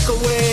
walk away.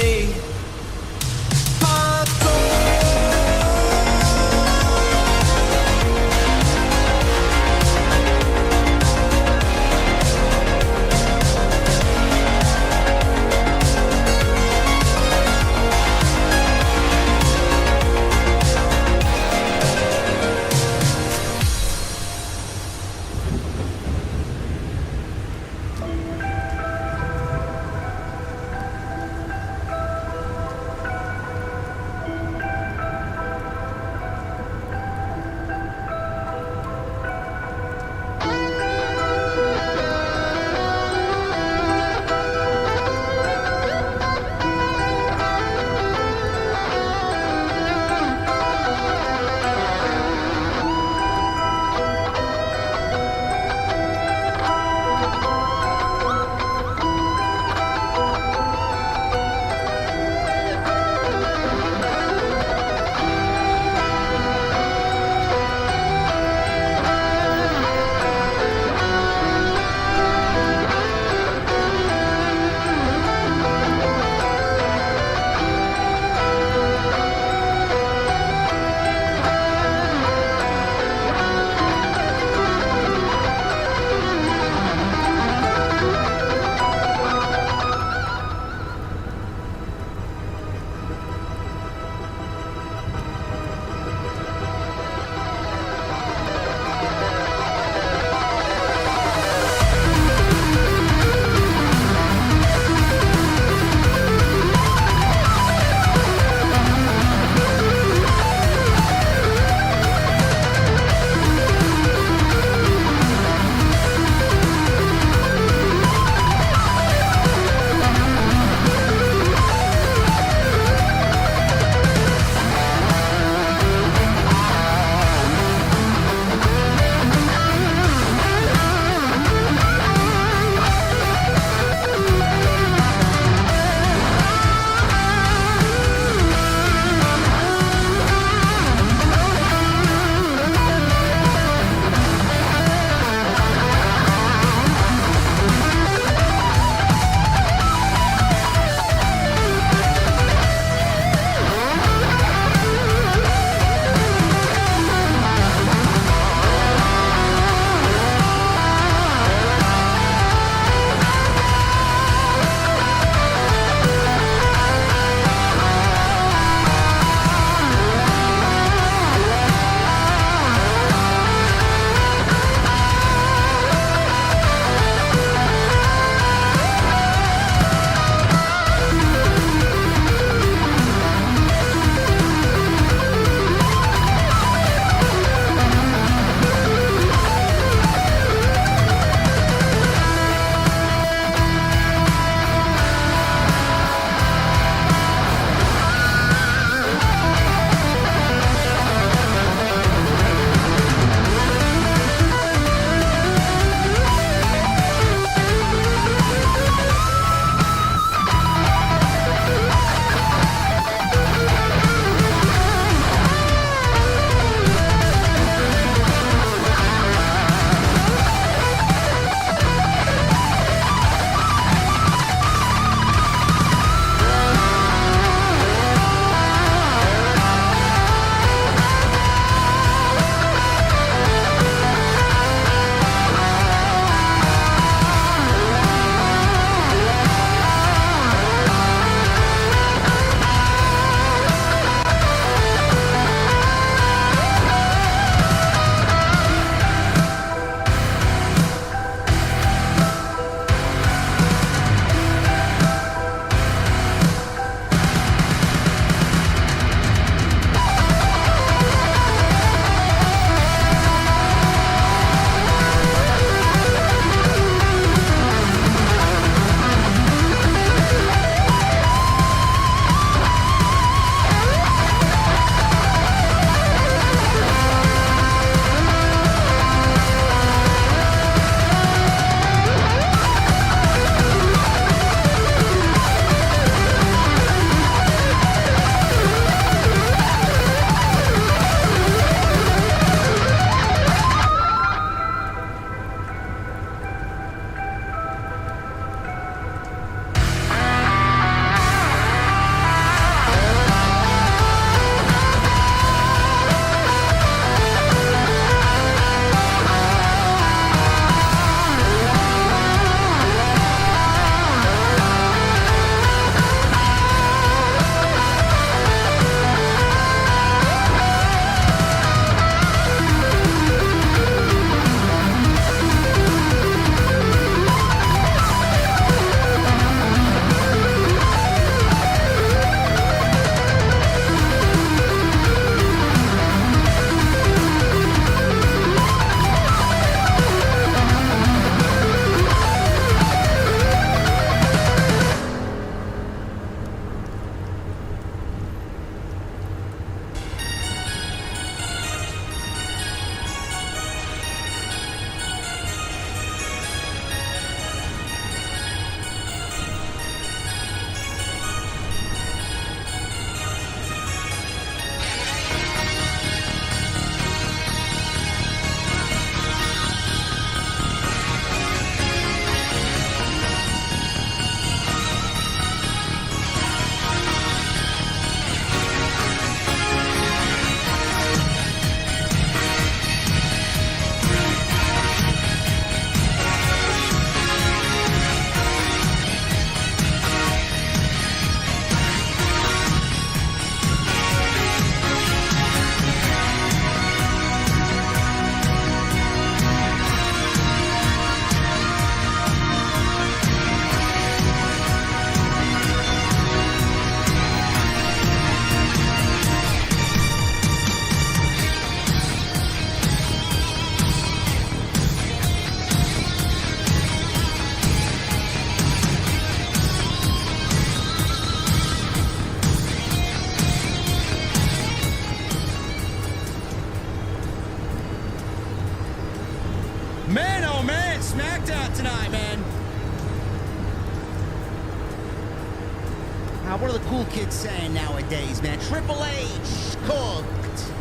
What are the cool kids saying nowadays, man? Triple H cooked.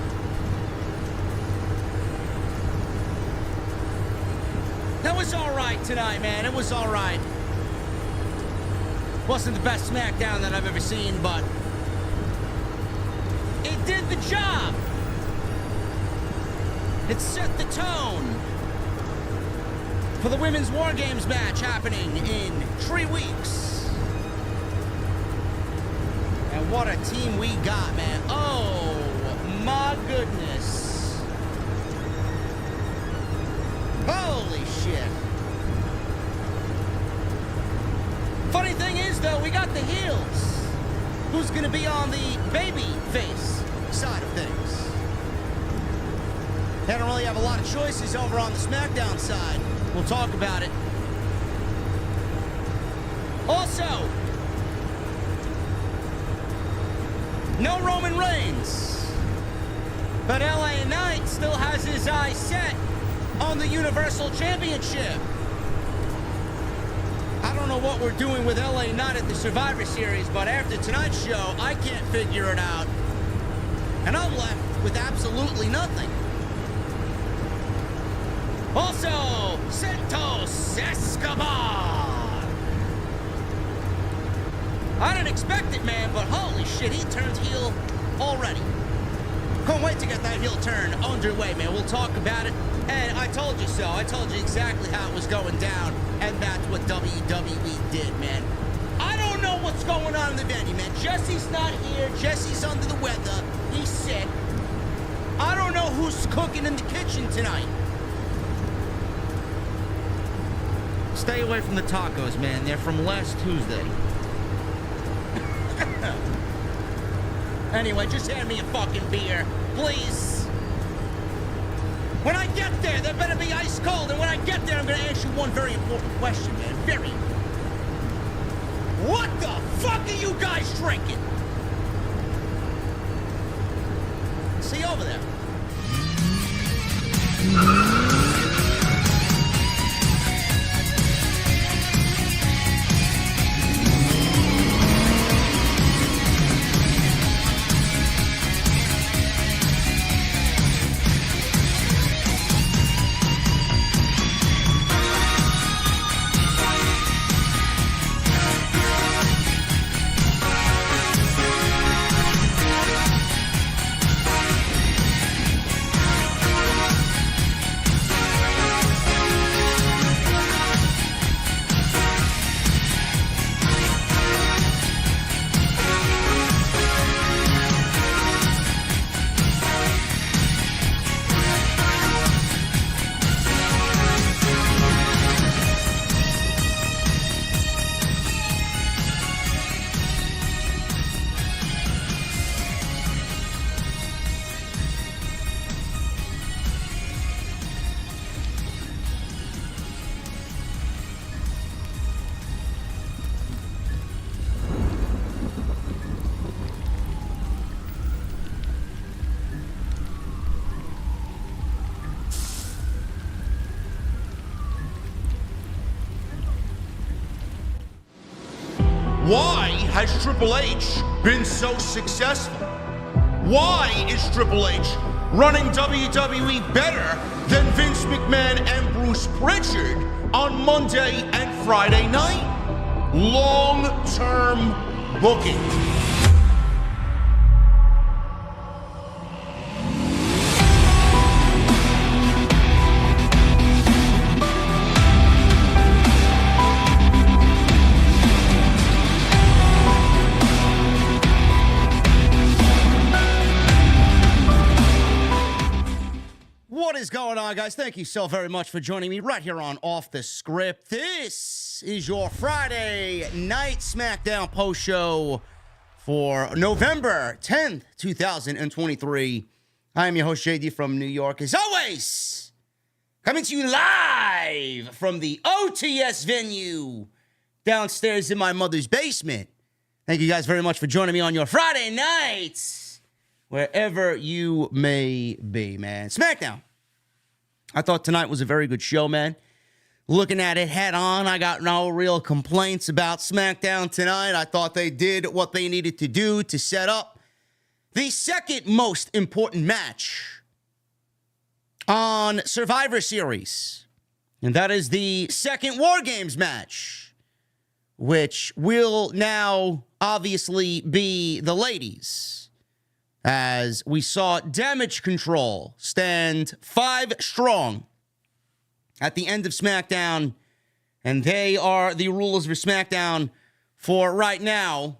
That was all right tonight, man. It was all right. Wasn't the best SmackDown that I've ever seen, but it did the job. It set the tone for the Women's War Games match happening in 3 weeks. And what a team we got, man. Oh, my goodness. Holy shit. Funny thing is, though, we got the heels. Who's going to be on the baby face side of things? They don't really have a lot of choices over on the SmackDown side. We'll talk about it. Also, no Roman Reigns, but LA Knight still has his eyes set on the Universal Championship. I don't know what we're doing with LA Knight at the Survivor Series, but after tonight's show, I can't figure it out. And I'm left with absolutely nothing. Also, Santos Escobar. I didn't expect it, man, but holy shit, he turned heel already. Can't wait to get that heel turn underway, man. We'll talk about it. And I told you so. I told you exactly how it was going down. And that's what WWE did, man. I don't know what's going on in the venue, man. Jesse's not here. Jesse's under the weather. He's sick. I don't know who's cooking in the kitchen tonight. Stay away from the tacos, man. They're from last Tuesday. Anyway, just hand me a fucking beer, please. When I get there, they better be ice cold. And when I get there, I'm gonna ask you one very important question, man. Very. What the fuck are you guys drinking? See you over there. Why has Triple H been so successful? Why is Triple H running WWE better than Vince McMahon and Bruce Pritchard on Monday and Friday night? Long-term booking. What is going on, guys? Thank you so very much for joining me right here on Off the Script. This is your Friday night SmackDown post show for November 10th, 2023. I am your host, JD from New York. As always, coming to you live from the OTS venue downstairs in my mother's basement. Thank you guys very much for joining me on your Friday nights, wherever you may be, man. SmackDown. I thought tonight was a very good show, man. looking at it head on. I got no real complaints about SmackDown tonight. I thought they did what they needed to do to set up the second most important match on Survivor Series. And that is the second War Games match, which will now obviously be the ladies, as we saw Damage Control stand 5 strong at the end of SmackDown, and they are the rulers for SmackDown for right now,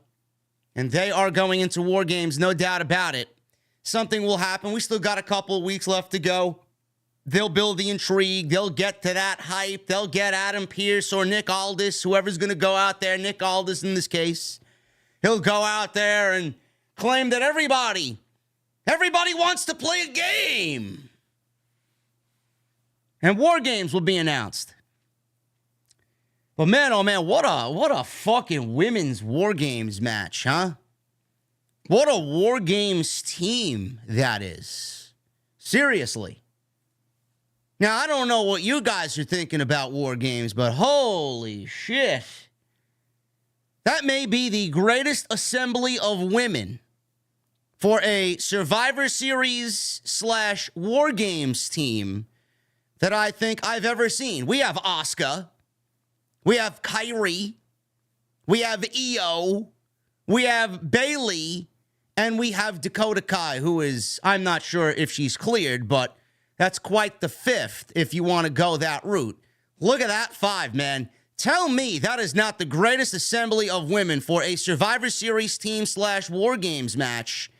and they are going into War Games, no doubt about it. Something will happen. We still got a couple of weeks left to go. They'll build the intrigue. They'll get to that hype. They'll get Adam Pearce or Nick Aldis, whoever's going to go out there, Nick Aldis in this case. He'll go out there and claim that everybody wants to play a game. And War Games will be announced. But man, oh man, what a fucking women's War Games match, huh? What a War Games team that is. Seriously. Now, I don't know what you guys are thinking about War Games, but holy shit. That may be the greatest assembly of women for a Survivor Series / War Games team that I think I've ever seen. We have Asuka. We have Kairi. We have Io. We have Bayley. And we have Dakota Kai, who is, I'm not sure if she's cleared, but that's quite the fifth if you want to go that route. Look at that 5, man. Tell me that is not the greatest assembly of women for a Survivor Series team / War Games match,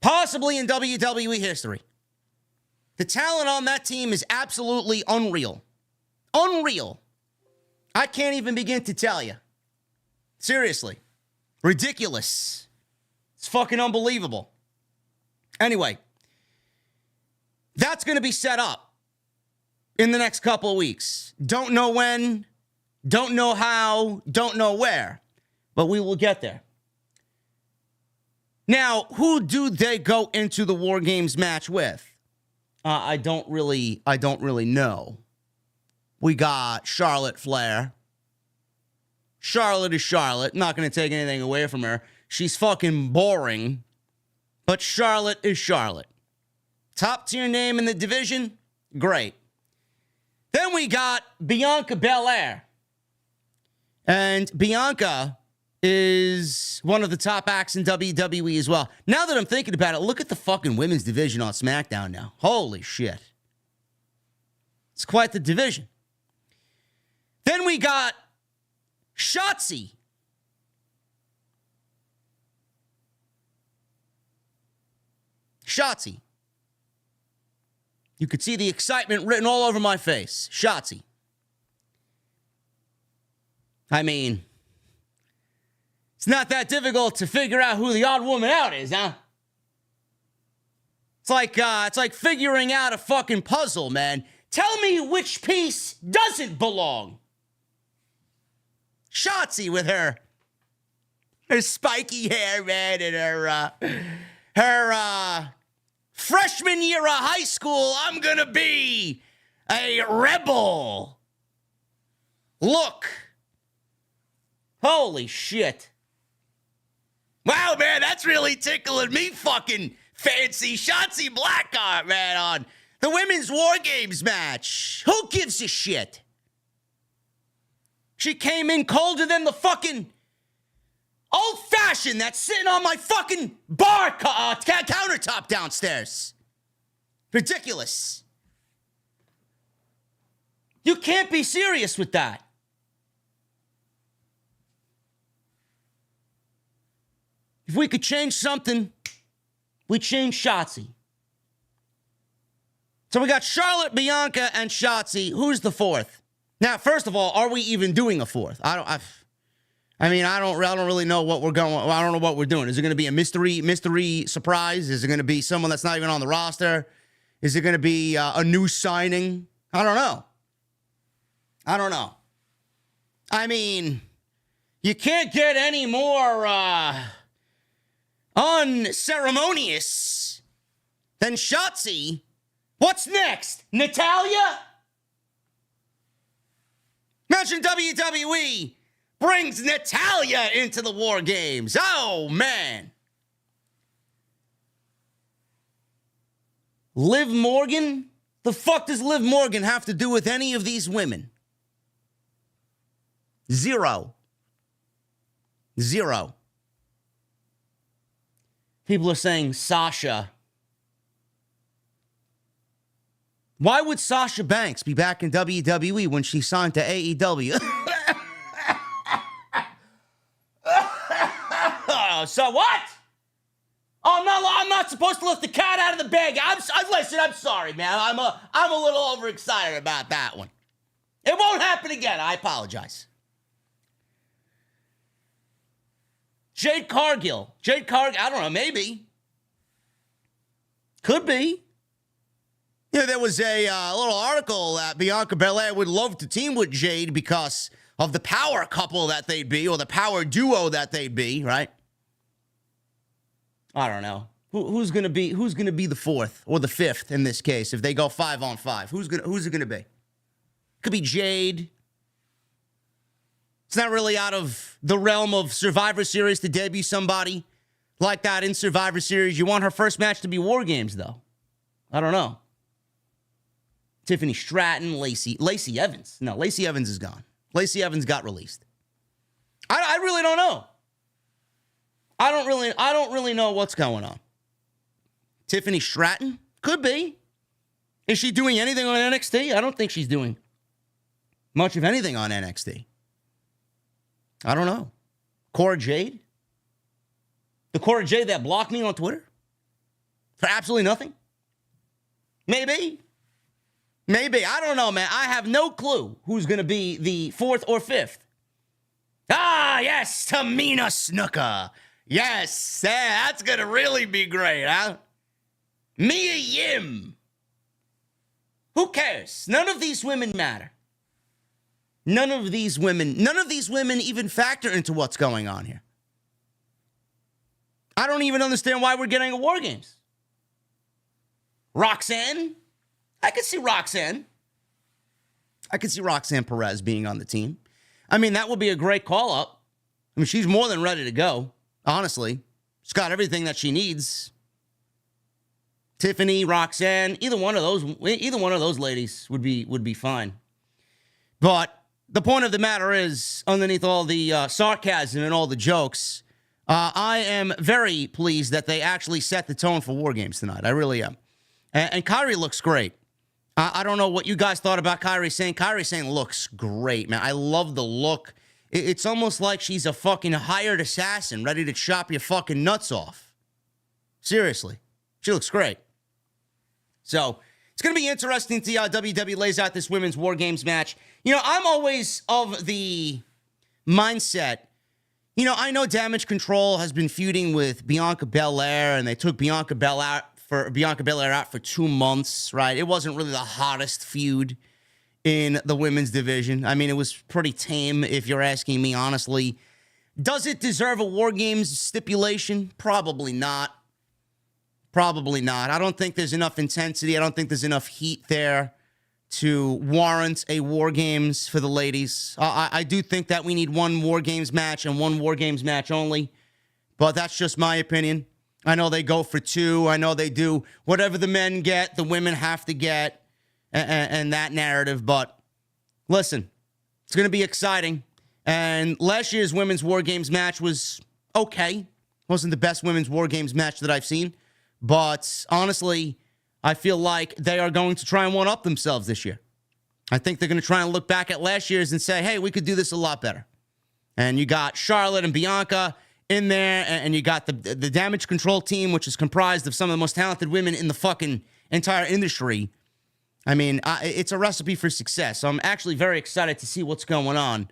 possibly in WWE history. The talent on that team is absolutely unreal. Unreal. I can't even begin to tell you. Seriously. Ridiculous. It's fucking unbelievable. Anyway, that's going to be set up in the next couple of weeks. Don't know when, don't know how, don't know where, but we will get there. Now, who do they go into the War Games match with? I don't really know. We got Charlotte Flair. Charlotte is Charlotte. Not going to take anything away from her. She's fucking boring, but Charlotte is Charlotte. Top tier name in the division? Great. Then we got Bianca Belair. And Bianca is one of the top acts in WWE as well. Now that I'm thinking about it, look at the fucking women's division on SmackDown now. Holy shit. It's quite the division. Then we got Shotzi. Shotzi. You could see the excitement written all over my face. Shotzi. I mean, it's not that difficult to figure out who the odd woman out is, huh? It's like figuring out a fucking puzzle, man. Tell me which piece doesn't belong. Shotzi with her spiky hair, man, and her freshman year of high school, I'm gonna be a rebel look. Holy shit. Wow, man, that's really tickling me fucking fancy Shotzi Blackheart, man, on the Women's War Games match. Who gives a shit? She came in colder than the fucking old-fashioned that's sitting on my fucking bar countertop downstairs. Ridiculous. You can't be serious with that. If we could change something, we'd change Shotzi. So we got Charlotte, Bianca, and Shotzi. Who's the fourth? Now, first of all, are we even doing a fourth? I don't really know what we're going. I don't know what we're doing. Is it going to be a mystery surprise? Is it going to be someone that's not even on the roster? Is it going to be a new signing? I don't know. I mean, you can't get any more unceremonious than Shotzi. What's next? Natalya? Mention WWE brings Natalya into the War Games. Oh, man. Liv Morgan? The fuck does Liv Morgan have to do with any of these women? Zero. People are saying Sasha. Why would Sasha Banks be back in WWE when she signed to AEW? So what? Oh no, I'm not supposed to let the cat out of the bag. Listen, I'm sorry, man. I'm a little overexcited about that one. It won't happen again. I apologize. Jade Cargill, I don't know, maybe. Could be. Yeah, there was a little article that Bianca Belair would love to team with Jade because of the power couple that they'd be, or the power duo that they'd be, right? I don't know. Who's gonna be the fourth or the fifth in this case if they go 5-on-5? Who's it gonna be? Could be Jade. It's not really out of the realm of Survivor Series to debut somebody like that in Survivor Series. You want her first match to be War Games, though. I don't know. Tiffany Stratton, Lacey Evans. No, Lacey Evans is gone. Lacey Evans got released. I really don't know. I don't really know what's going on. Tiffany Stratton? Could be. Is she doing anything on NXT? I don't think she's doing much of anything on NXT. I don't know. Cora Jade? The Cora Jade that blocked me on Twitter? For absolutely nothing? Maybe. I don't know, man. I have no clue who's going to be the fourth or fifth. Ah, yes, Tamina Snuka. Yes, that's going to really be great, huh? Mia Yim. Who cares? None of these women matter. None of these women even factor into what's going on here. I don't even understand why we're getting a War Games. Roxanne? I could see Roxanne Perez being on the team. I mean, that would be a great call-up. I mean, she's more than ready to go, honestly. She's got everything that she needs. Tiffany, Roxanne, either one of those ladies would be fine. But the point of the matter is, underneath all the sarcasm and all the jokes, I am very pleased that they actually set the tone for War Games tonight. I really am. And Kairi looks great. I don't know what you guys thought about Kairi Sane. Kairi Sane looks great, man. I love the look. It's almost like she's a fucking hired assassin ready to chop your fucking nuts off. Seriously. She looks great. So, it's going to be interesting to see how WWE lays out this women's War Games match. You know, I'm always of the mindset, you know, I know Damage Control has been feuding with Bianca Belair, and they took Bianca Belair out for 2 months, right? It wasn't really the hottest feud in the women's division. I mean, it was pretty tame, if you're asking me, honestly. Does it deserve a War Games stipulation? Probably not. I don't think there's enough intensity. I don't think there's enough heat there to warrant a War Games for the ladies. I do think that we need one War Games match and one War Games match only, but that's just my opinion. I know they go for 2. I know they do whatever the men get, the women have to get, and that narrative. But listen, it's going to be exciting. And last year's women's War Games match was okay. Wasn't the best women's War Games match that I've seen. But honestly, I feel like they are going to try and one-up themselves this year. I think they're going to try and look back at last year's and say, hey, we could do this a lot better. And you got Charlotte and Bianca in there, and you got the Damage Control team, which is comprised of some of the most talented women in the fucking entire industry. I mean, it's a recipe for success. So I'm actually very excited to see what's going on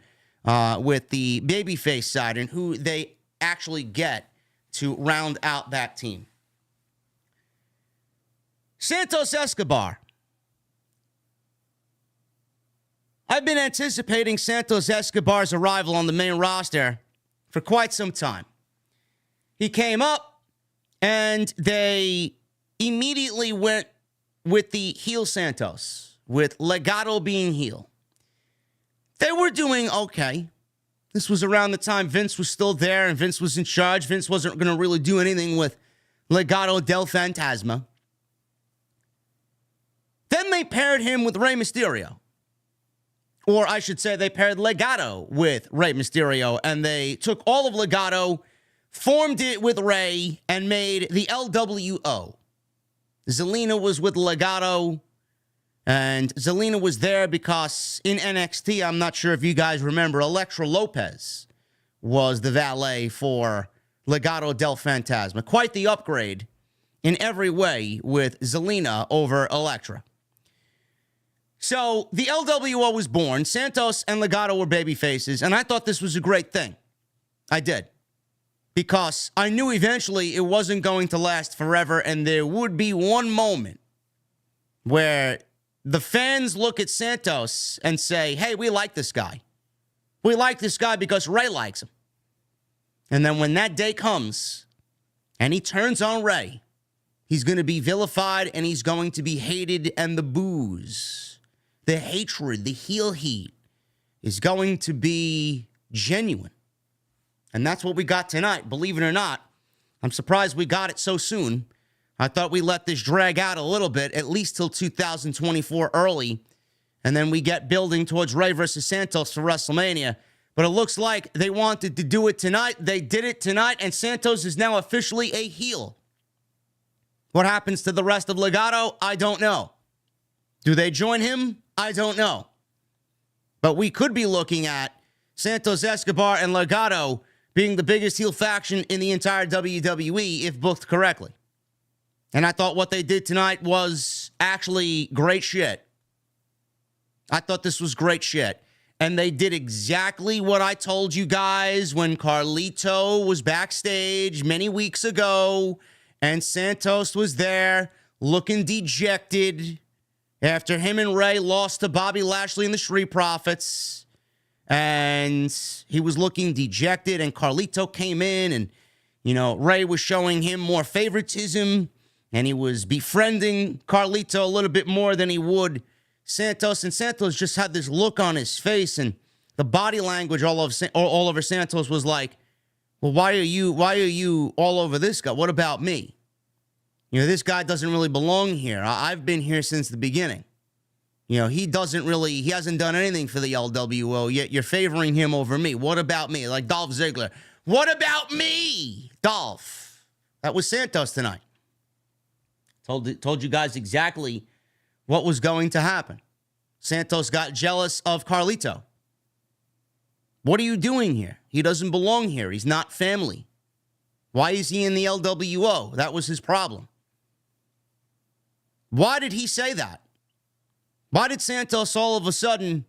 with the babyface side and who they actually get to round out that team. Santos Escobar. I've been anticipating Santos Escobar's arrival on the main roster for quite some time. He came up, and they immediately went with the heel Santos, with Legado being heel. They were doing okay. This was around the time Vince was still there and Vince was in charge. Vince wasn't going to really do anything with Legado del Fantasma. Then they paired him with Rey Mysterio. Or I should say they paired Legado with Rey Mysterio. And they took all of Legado, formed it with Rey, and made the LWO. Zelina was with Legado. And Zelina was there because in NXT, I'm not sure if you guys remember, Elektra Lopez was the valet for Legado del Fantasma. Quite the upgrade in every way with Zelina over Elektra. So the LWO was born. Santos and Legado were baby faces, and I thought this was a great thing. I did. Because I knew eventually it wasn't going to last forever, and there would be one moment where the fans look at Santos and say, hey, we like this guy. We like this guy because Rey likes him. And then when that day comes and he turns on Rey, he's going to be vilified and he's going to be hated, and the boos, the hatred, the heel heat is going to be genuine. And that's what we got tonight. Believe it or not, I'm surprised we got it so soon. I thought we let this drag out a little bit, at least till 2024 early, and then we get building towards Rey versus Santos for WrestleMania. But it looks like they wanted to do it tonight. They did it tonight, and Santos is now officially a heel. What happens to the rest of Legado? I don't know. Do they join him? I don't know. But we could be looking at Santos Escobar and Legado being the biggest heel faction in the entire WWE if booked correctly. And I thought what they did tonight was actually great shit. I thought this was great shit. And they did exactly what I told you guys when Carlito was backstage many weeks ago and Santos was there looking dejected after him and Rey lost to Bobby Lashley and the Street Profits. And he was looking dejected, and Carlito came in, and, you know, Rey was showing him more favoritism, and he was befriending Carlito a little bit more than he would Santos. And Santos just had this look on his face, and the body language all over Santos was like, well, why are you all over this guy? What about me? You know, this guy doesn't really belong here. I've been here since the beginning. You know, he hasn't done anything for the LWO, yet you're favoring him over me. What about me? Like Dolph Ziggler. What about me, Dolph? That was Santos tonight. Told you guys exactly what was going to happen. Santos got jealous of Carlito. What are you doing here? He doesn't belong here. He's not family. Why is he in the LWO? That was his problem. Why did he say that? Why did Santos all of a sudden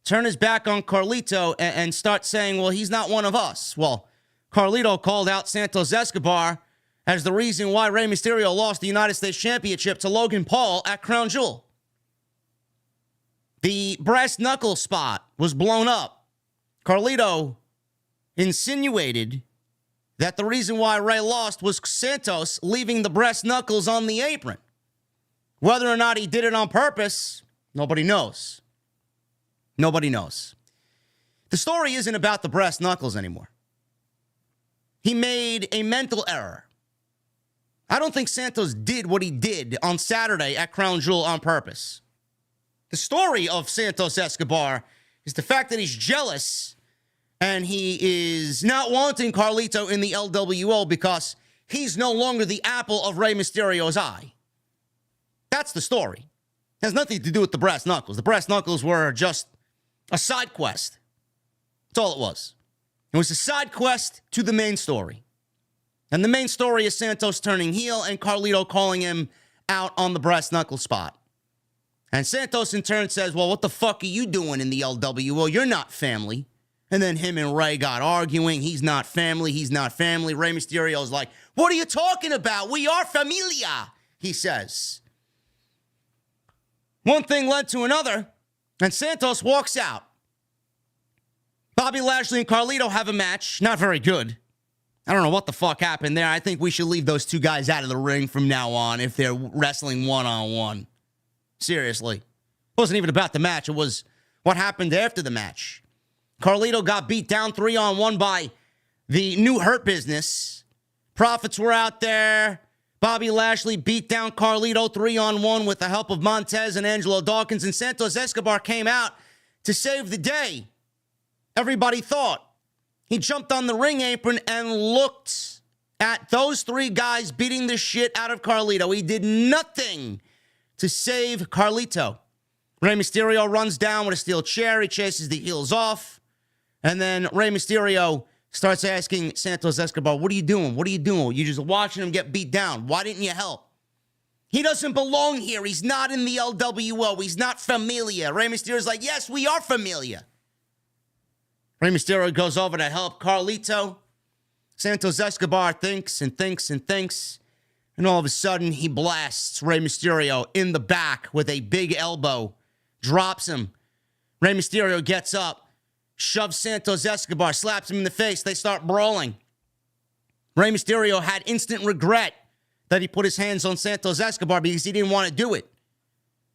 turn his back on Carlito and start saying, well, he's not one of us? Well, Carlito called out Santos Escobar as the reason why Rey Mysterio lost the United States Championship to Logan Paul at Crown Jewel. The brass knuckle spot was blown up. Carlito insinuated that the reason why Rey lost was Santos leaving the brass knuckles on the apron. Whether or not he did it on purpose, nobody knows. Nobody knows. The story isn't about the brass knuckles anymore. He made a mental error. I don't think Santos did what he did on Saturday at Crown Jewel on purpose. The story of Santos Escobar is the fact that he's jealous and he is not wanting Carlito in the LWO because he's no longer the apple of Rey Mysterio's eye. That's the story. It has nothing to do with the brass knuckles. The brass knuckles were just a side quest. That's all it was. It was a side quest to the main story. And the main story is Santos turning heel and Carlito calling him out on the brass knuckle spot. And Santos in turn says, well, what the fuck are you doing in the LWO? You're not family. And then him and Rey got arguing. He's not family. He's not family. Rey Mysterio's like, what are you talking about? We are familia, he says. One thing led to another, and Santos walks out. Bobby Lashley and Carlito have a match. Not very good. I don't know what the fuck happened there. I think we should leave those two guys out of the ring from now on if they're wrestling one-on-one. Seriously. It wasn't even about the match. It was what happened after the match. Carlito got beat down 3-on-1 by the new Hurt Business. Profits were out there. Bobby Lashley beat down Carlito 3-on-1 with the help of Montez and Angelo Dawkins, and Santos Escobar came out to save the day. Everybody thought. He jumped on the ring apron and looked at those three guys beating the shit out of Carlito. He did nothing to save Carlito. Rey Mysterio runs down with a steel chair. He chases the heels off. And then Rey Mysterio starts asking Santos Escobar, what are you doing? What are you doing? You're just watching him get beat down. Why didn't you help? He doesn't belong here. He's not in the LWO. He's not familia. Rey Mysterio's like, yes, we are familia. Rey Mysterio goes over to help Carlito. Santos Escobar thinks and thinks and thinks. And all of a sudden, he blasts Rey Mysterio in the back with a big elbow. Drops him. Rey Mysterio gets up. Shoves Santos Escobar. Slaps him in the face. They start brawling. Rey Mysterio had instant regret that he put his hands on Santos Escobar because he didn't want to do it.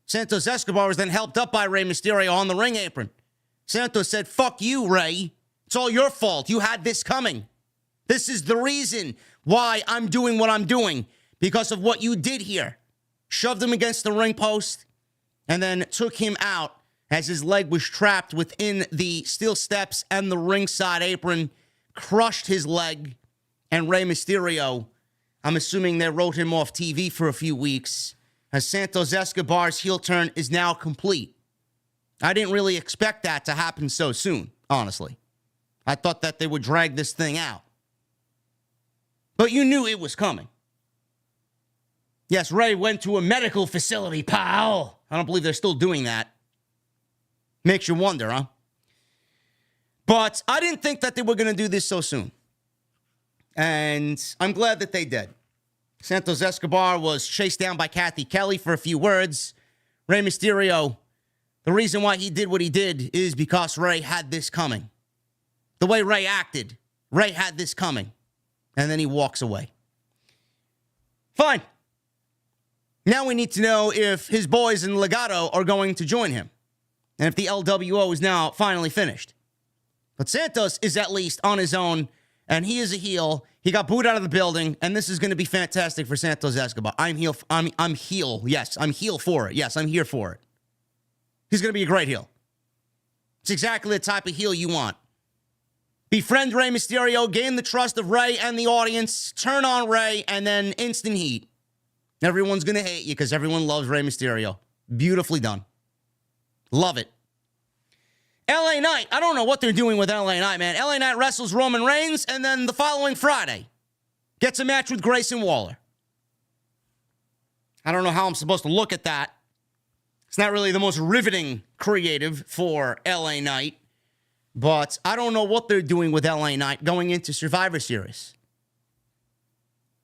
Santos Escobar was then helped up by Rey Mysterio on the ring apron. Santos said, fuck you, Rey. It's all your fault. You had this coming. This is the reason why I'm doing what I'm doing, because of what you did here. Shoved him against the ring post and then took him out as his leg was trapped within the steel steps and the ringside apron. Crushed his leg. And Rey Mysterio, I'm assuming they wrote him off TV for a few weeks, as Santos Escobar's heel turn is now complete. I didn't really expect that to happen so soon, honestly. I thought that they would drag this thing out. But you knew it was coming. Yes, Rey went to a medical facility, pal. I don't believe they're still doing that. Makes you wonder, huh? But I didn't think that they were going to do this so soon. And I'm glad that they did. Santos Escobar was chased down by Kathy Kelly for a few words. Rey Mysterio, the reason why he did what he did is because Rey had this coming. The way Rey acted, Rey had this coming. And then he walks away. Fine. Now we need to know if his boys in Legado are going to join him. And if the LWO is now finally finished. But Santos is at least on his own, and he is a heel. He got booed out of the building, and this is going to be fantastic for Santos Escobar. I'm heel. Yes, I'm heel for it. Yes, I'm here for it. He's going to be a great heel. It's exactly the type of heel you want. Befriend Rey Mysterio, gain the trust of Rey and the audience, turn on Rey, and then instant heat. Everyone's going to hate you because everyone loves Rey Mysterio. Beautifully done. Love it. LA Knight. I don't know what they're doing with LA Knight, man. LA Knight wrestles Roman Reigns, and then the following Friday gets a match with Grayson Waller. I don't know how I'm supposed to look at that. It's not really the most riveting creative for LA Knight. But I don't know what they're doing with LA Knight going into Survivor Series.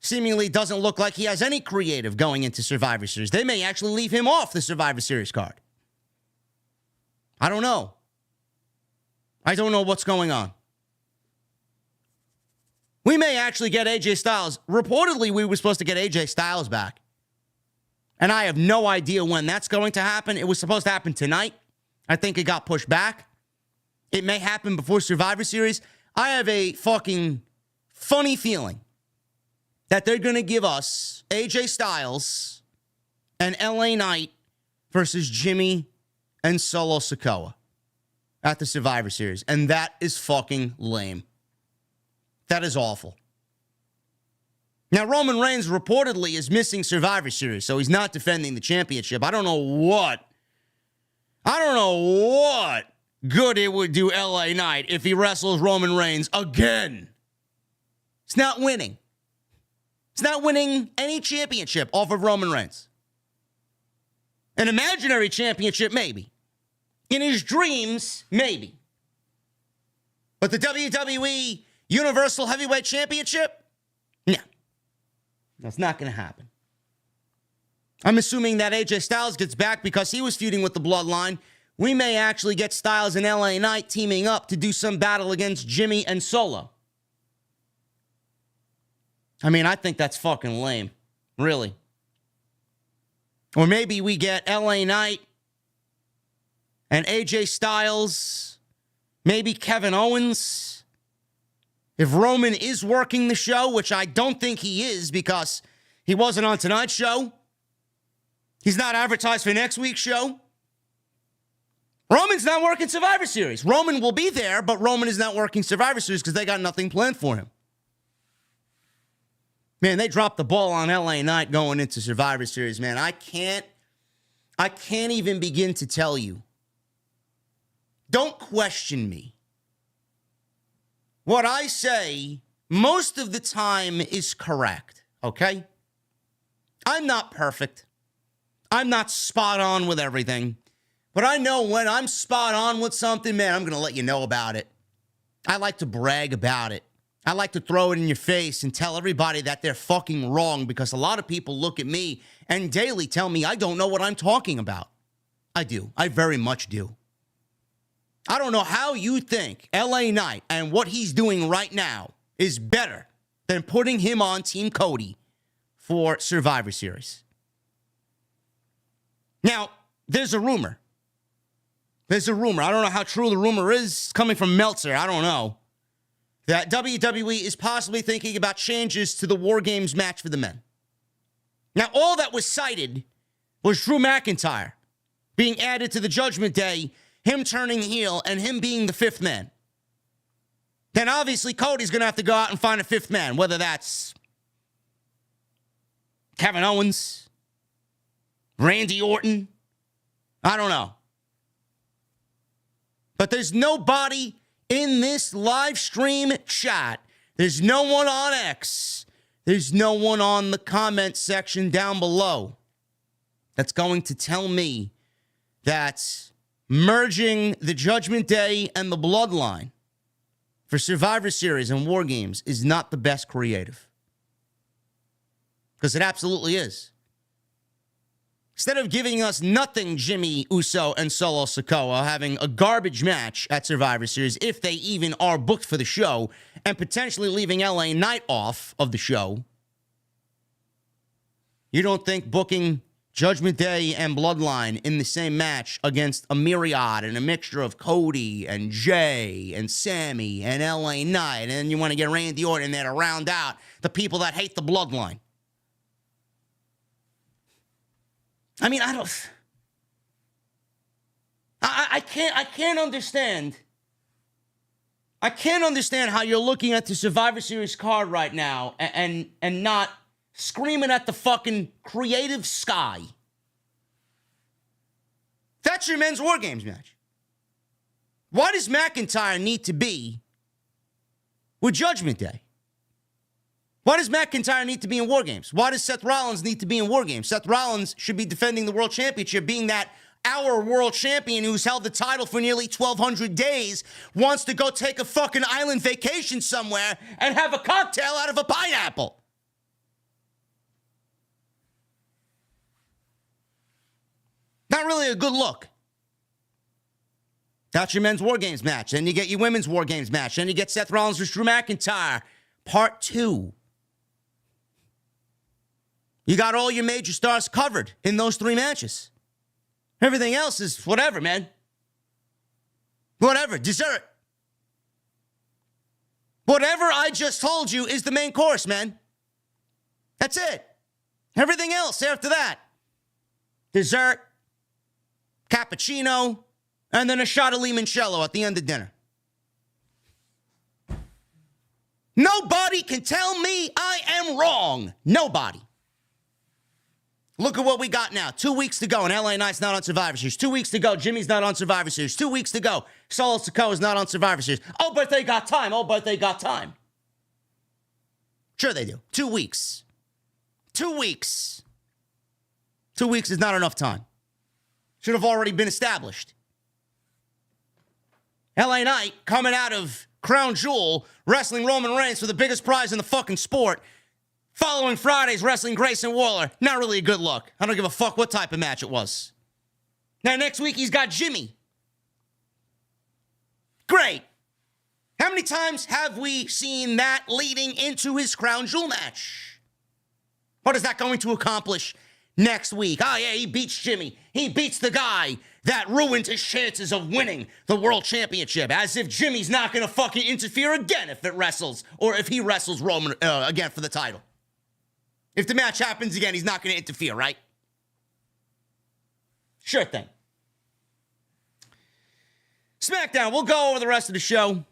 Seemingly doesn't look like he has any creative going into Survivor Series. They may actually leave him off the Survivor Series card. I don't know. I don't know what's going on. We may actually get AJ Styles. Reportedly, we were supposed to get AJ Styles back. And I have no idea when that's going to happen. It was supposed to happen tonight. I think it got pushed back. It may happen before Survivor Series. I have a fucking funny feeling that they're going to give us AJ Styles and LA Knight versus Jimmy and Solo Sikoa at the Survivor Series. And that is fucking lame. That is awful. Now, Roman Reigns reportedly is missing Survivor Series, so he's not defending the championship. I don't know what good it would do LA Knight if he wrestles Roman Reigns again. It's not winning. It's not winning any championship off of Roman Reigns. An imaginary championship, maybe. In his dreams, maybe. But the WWE Universal Heavyweight Championship? No. That's not going to happen. I'm assuming that AJ Styles gets back because he was feuding with the Bloodline. We may actually get Styles and LA Knight teaming up to do some battle against Jimmy and Solo. I mean, I think that's fucking lame. Really. Or maybe we get LA Knight and AJ Styles, maybe Kevin Owens. If Roman is working the show, which I don't think he is because he wasn't on tonight's show. He's not advertised for next week's show. Roman's not working Survivor Series. Roman will be there, but Roman is not working Survivor Series because they got nothing planned for him. Man, they dropped the ball on LA Knight going into Survivor Series, man. I can't even begin to tell you. Don't question me. What I say most of the time is correct, okay? I'm not perfect. I'm not spot on with everything. But I know when I'm spot on with something, man, I'm going to let you know about it. I like to brag about it. I like to throw it in your face and tell everybody that they're fucking wrong because a lot of people look at me and daily tell me I don't know what I'm talking about. I do. I very much do. I don't know how you think LA Knight and what he's doing right now is better than putting him on Team Cody for Survivor Series. Now, there's a rumor. I don't know how true the rumor is. It's coming from Meltzer. I don't know. That WWE is possibly thinking about changes to the War Games match for the men. Now, all that was cited was Drew McIntyre being added to the Judgment Day, him turning heel, and him being the fifth man. Then obviously Cody's going to have to go out and find a fifth man, whether that's Kevin Owens, Randy Orton, I don't know. But there's nobody in this live stream chat. There's no one on X. There's no one on the comment section down below that's going to tell me that merging the Judgment Day and the Bloodline for Survivor Series and War Games is not the best creative. Because it absolutely is. Instead of giving us nothing Jimmy Uso and Solo Sikoa having a garbage match at Survivor Series, if they even are booked for the show, and potentially leaving LA Knight off of the show, you don't think booking Judgment Day and Bloodline in the same match against a myriad and a mixture of Cody and Jay and Sammy and LA Knight, and then you want to get Randy Orton there to round out the people that hate the Bloodline? I mean, I can't understand. I can't understand how you're looking at the Survivor Series card right now and not screaming at the fucking creative sky. That's your men's War Games match. Why does McIntyre need to be with Judgment Day? Why does McIntyre need to be in War Games? Why does Seth Rollins need to be in War Games? Seth Rollins should be defending the World Championship, being that our world champion who's held the title for nearly 1,200 days wants to go take a fucking island vacation somewhere and have a cocktail out of a pineapple. Not really a good look. That's your men's War Games match. Then you get your women's War Games match. Then you get Seth Rollins versus Drew McIntyre, part 2. You got all your major stars covered in those 3 matches. Everything else is whatever, man. Whatever, dessert. Whatever I just told you is the main course, man. That's it. Everything else after that. Dessert, cappuccino, and then a shot of limoncello at the end of dinner. Nobody can tell me I am wrong. Nobody. Look at what we got now. 2 weeks to go, and LA Knight's not on Survivor Series. 2 weeks to go, Jimmy's not on Survivor Series. 2 weeks to go, Solo Sikoa's not on Survivor Series. Oh, but they got time. Oh, but they got time. Sure they do. 2 weeks. 2 weeks. 2 weeks is not enough time. Should have already been established. LA Knight coming out of Crown Jewel, wrestling Roman Reigns for the biggest prize in the fucking sport. Following Friday's wrestling Grayson Waller. Not really a good look. I don't give a fuck what type of match it was. Now, next week, he's got Jimmy. Great. How many times have we seen that leading into his Crown Jewel match? What is that going to accomplish? next week. Oh, yeah, he beats Jimmy. He beats the guy that ruined his chances of winning the world championship. As if Jimmy's not going to fucking interfere again if it wrestles, or if he wrestles Roman again for the title. If the match happens again, he's not going to interfere, right? Sure thing. SmackDown, we'll go over the rest of the show.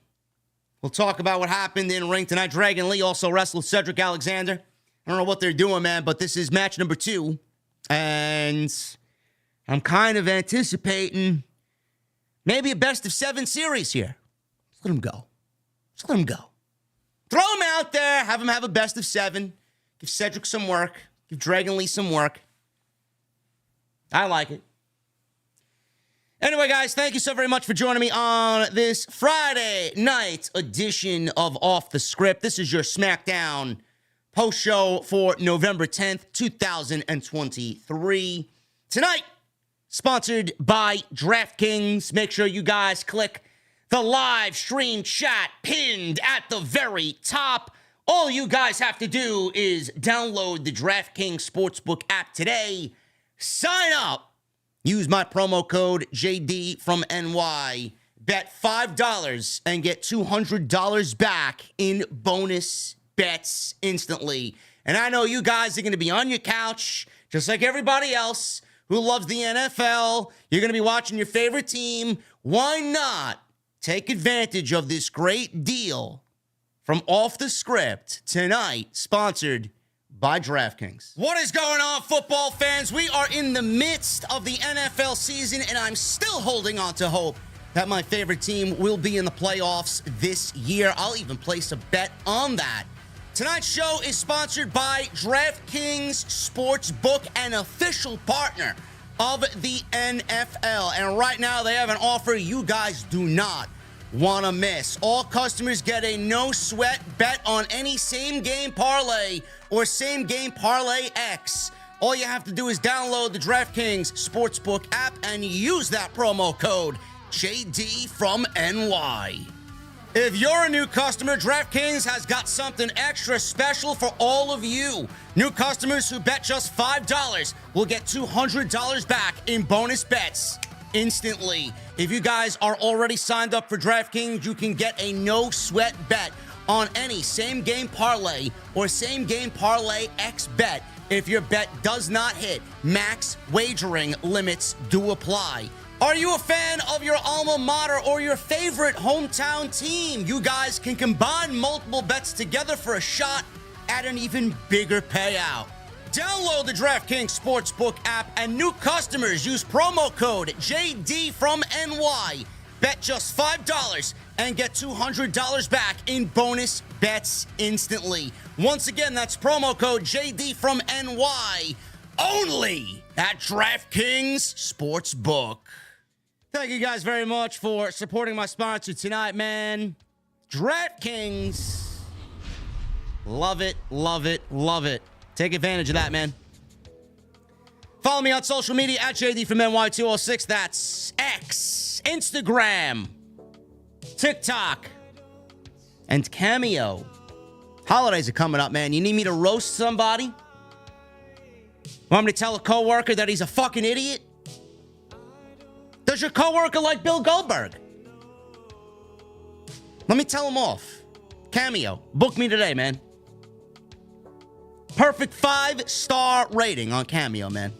We'll talk about what happened in ring tonight. Dragon Lee also wrestled Cedric Alexander. I don't know what they're doing, man, but this is match number 2. And I'm kind of anticipating maybe a best of 7 series here. Just let him go. Just let him go. Throw him out there. Have him have a best of 7. Give Cedric some work. Give Dragon Lee some work. I like it. Anyway, guys, thank you so very much for joining me on this Friday night edition of Off the Script. This is your SmackDown post show for November 10th, 2023. Tonight, sponsored by DraftKings. Make sure you guys click the live stream chat pinned at the very top. All you guys have to do is download the DraftKings Sportsbook app today. Sign up. Use my promo code JD from NY. Bet $5 and get $200 back in bonus bets instantly. And I know you guys are going to be on your couch, just like everybody else who loves the NFL. You're going to be watching your favorite team. Why not take advantage of this great deal from Off the Script tonight, sponsored by DraftKings. What is going on, football fans? We are in the midst of the NFL season, and I'm still holding on to hope that my favorite team will be in the playoffs this year. I'll even place a bet on that. Tonight's show is sponsored by DraftKings Sportsbook, an official partner of the NFL. And right now, they have an offer you guys do not want to miss. All customers get a no-sweat bet on any same-game parlay or same-game parlay X. All you have to do is download the DraftKings Sportsbook app and use that promo code JD from NY. If you're a new customer, DraftKings has got something extra special for all of you. New customers who bet just $5 will get $200 back in bonus bets instantly. If you guys are already signed up for DraftKings, you can get a no-sweat bet on any same-game parlay or same-game parlay X bet. If your bet does not hit, max wagering limits do apply. Are you a fan of your alma mater or your favorite hometown team? You guys can combine multiple bets together for a shot at an even bigger payout. Download the DraftKings Sportsbook app, and new customers use promo code JD from NY. Bet just $5 and get $200 back in bonus bets instantly. Once again, that's promo code JD from NY, only at DraftKings Sportsbook. Thank you guys very much for supporting my sponsor tonight, man. DraftKings. Love it, love it, love it. Take advantage of that, man. Follow me on social media at JD from NY206. That's X, Instagram, TikTok, and Cameo. Holidays are coming up, man. You need me to roast somebody? Want me to tell a coworker that he's a fucking idiot? Does your coworker like Bill Goldberg? Let me tell him off. Cameo. Book me today, man. Perfect 5-star rating on Cameo, man.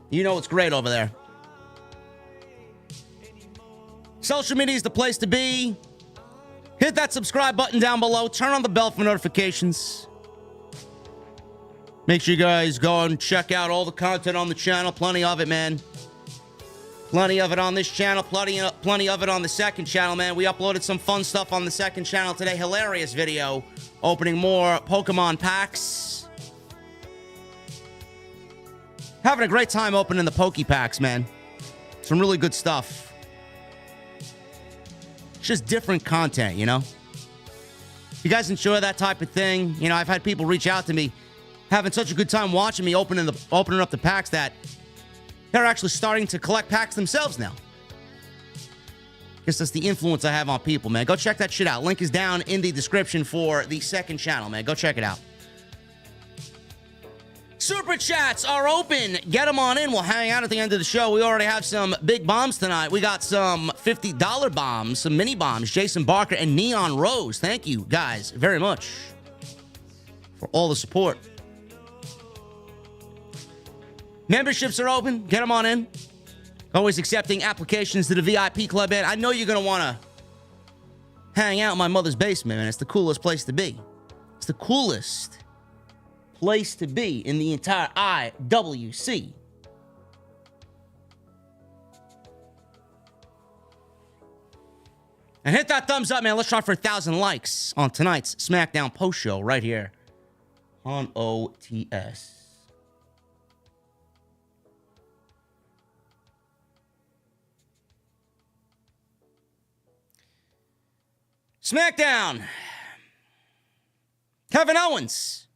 You know it's great over there. Social media is the place to be. Hit that subscribe button down below. Turn on the bell for notifications. Make sure you guys go and check out all the content on the channel. Plenty of it, man. Plenty of it on this channel. Plenty of it on the second channel, man. We uploaded some fun stuff on the second channel today. Hilarious video. Opening more Pokemon packs. Having a great time opening the Poke packs, man. Some really good stuff. It's just different content, you know? If you guys enjoy that type of thing, you know, I've had people reach out to me having such a good time watching me opening up the packs that they're actually starting to collect packs themselves now. Guess that's the influence I have on people, man. Go check that shit out. Link is down in the description for the second channel, man. Go check it out. Super chats are open. Get them on in. We'll hang out at the end of the show. We already have some big bombs tonight. We got some $50 bombs, some mini bombs. Jason Barker and Neon Rose. Thank you, guys, very much for all the support. Memberships are open. Get them on in. Always accepting applications to the VIP club. And I know you're going to want to hang out in my mother's basement, man. It's the coolest place to be. It's the coolest place to be in the entire IWC. And hit that thumbs up, man. Let's try for 1,000 likes on tonight's SmackDown post show right here on OTS. SmackDown. Kevin Owens.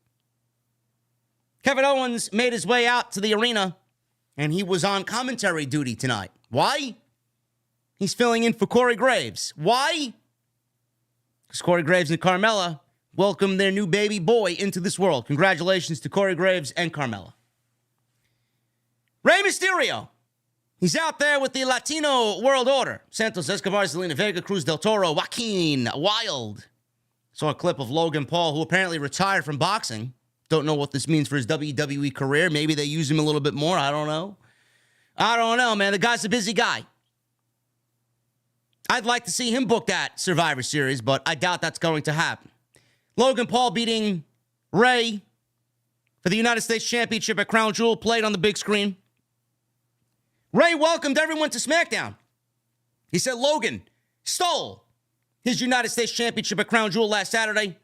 Kevin Owens made his way out to the arena, and he was on commentary duty tonight. Why? He's filling in for Corey Graves. Why? Because Corey Graves and Carmella welcomed their new baby boy into this world. Congratulations to Corey Graves and Carmella. Rey Mysterio. He's out there with the Latino World Order. Santos Escobar, Zelina Vega, Cruz del Toro, Joaquin Wilde. Saw a clip of Logan Paul, who apparently retired from boxing. Don't know what this means for his WWE career. Maybe they use him a little bit more. I don't know. I don't know, man. The guy's a busy guy. I'd like to see him book that Survivor Series, but I doubt that's going to happen. Logan Paul beating Rey for the United States Championship at Crown Jewel, played on the big screen. Rey welcomed everyone to SmackDown. He said Logan stole his United States Championship at Crown Jewel last Saturday.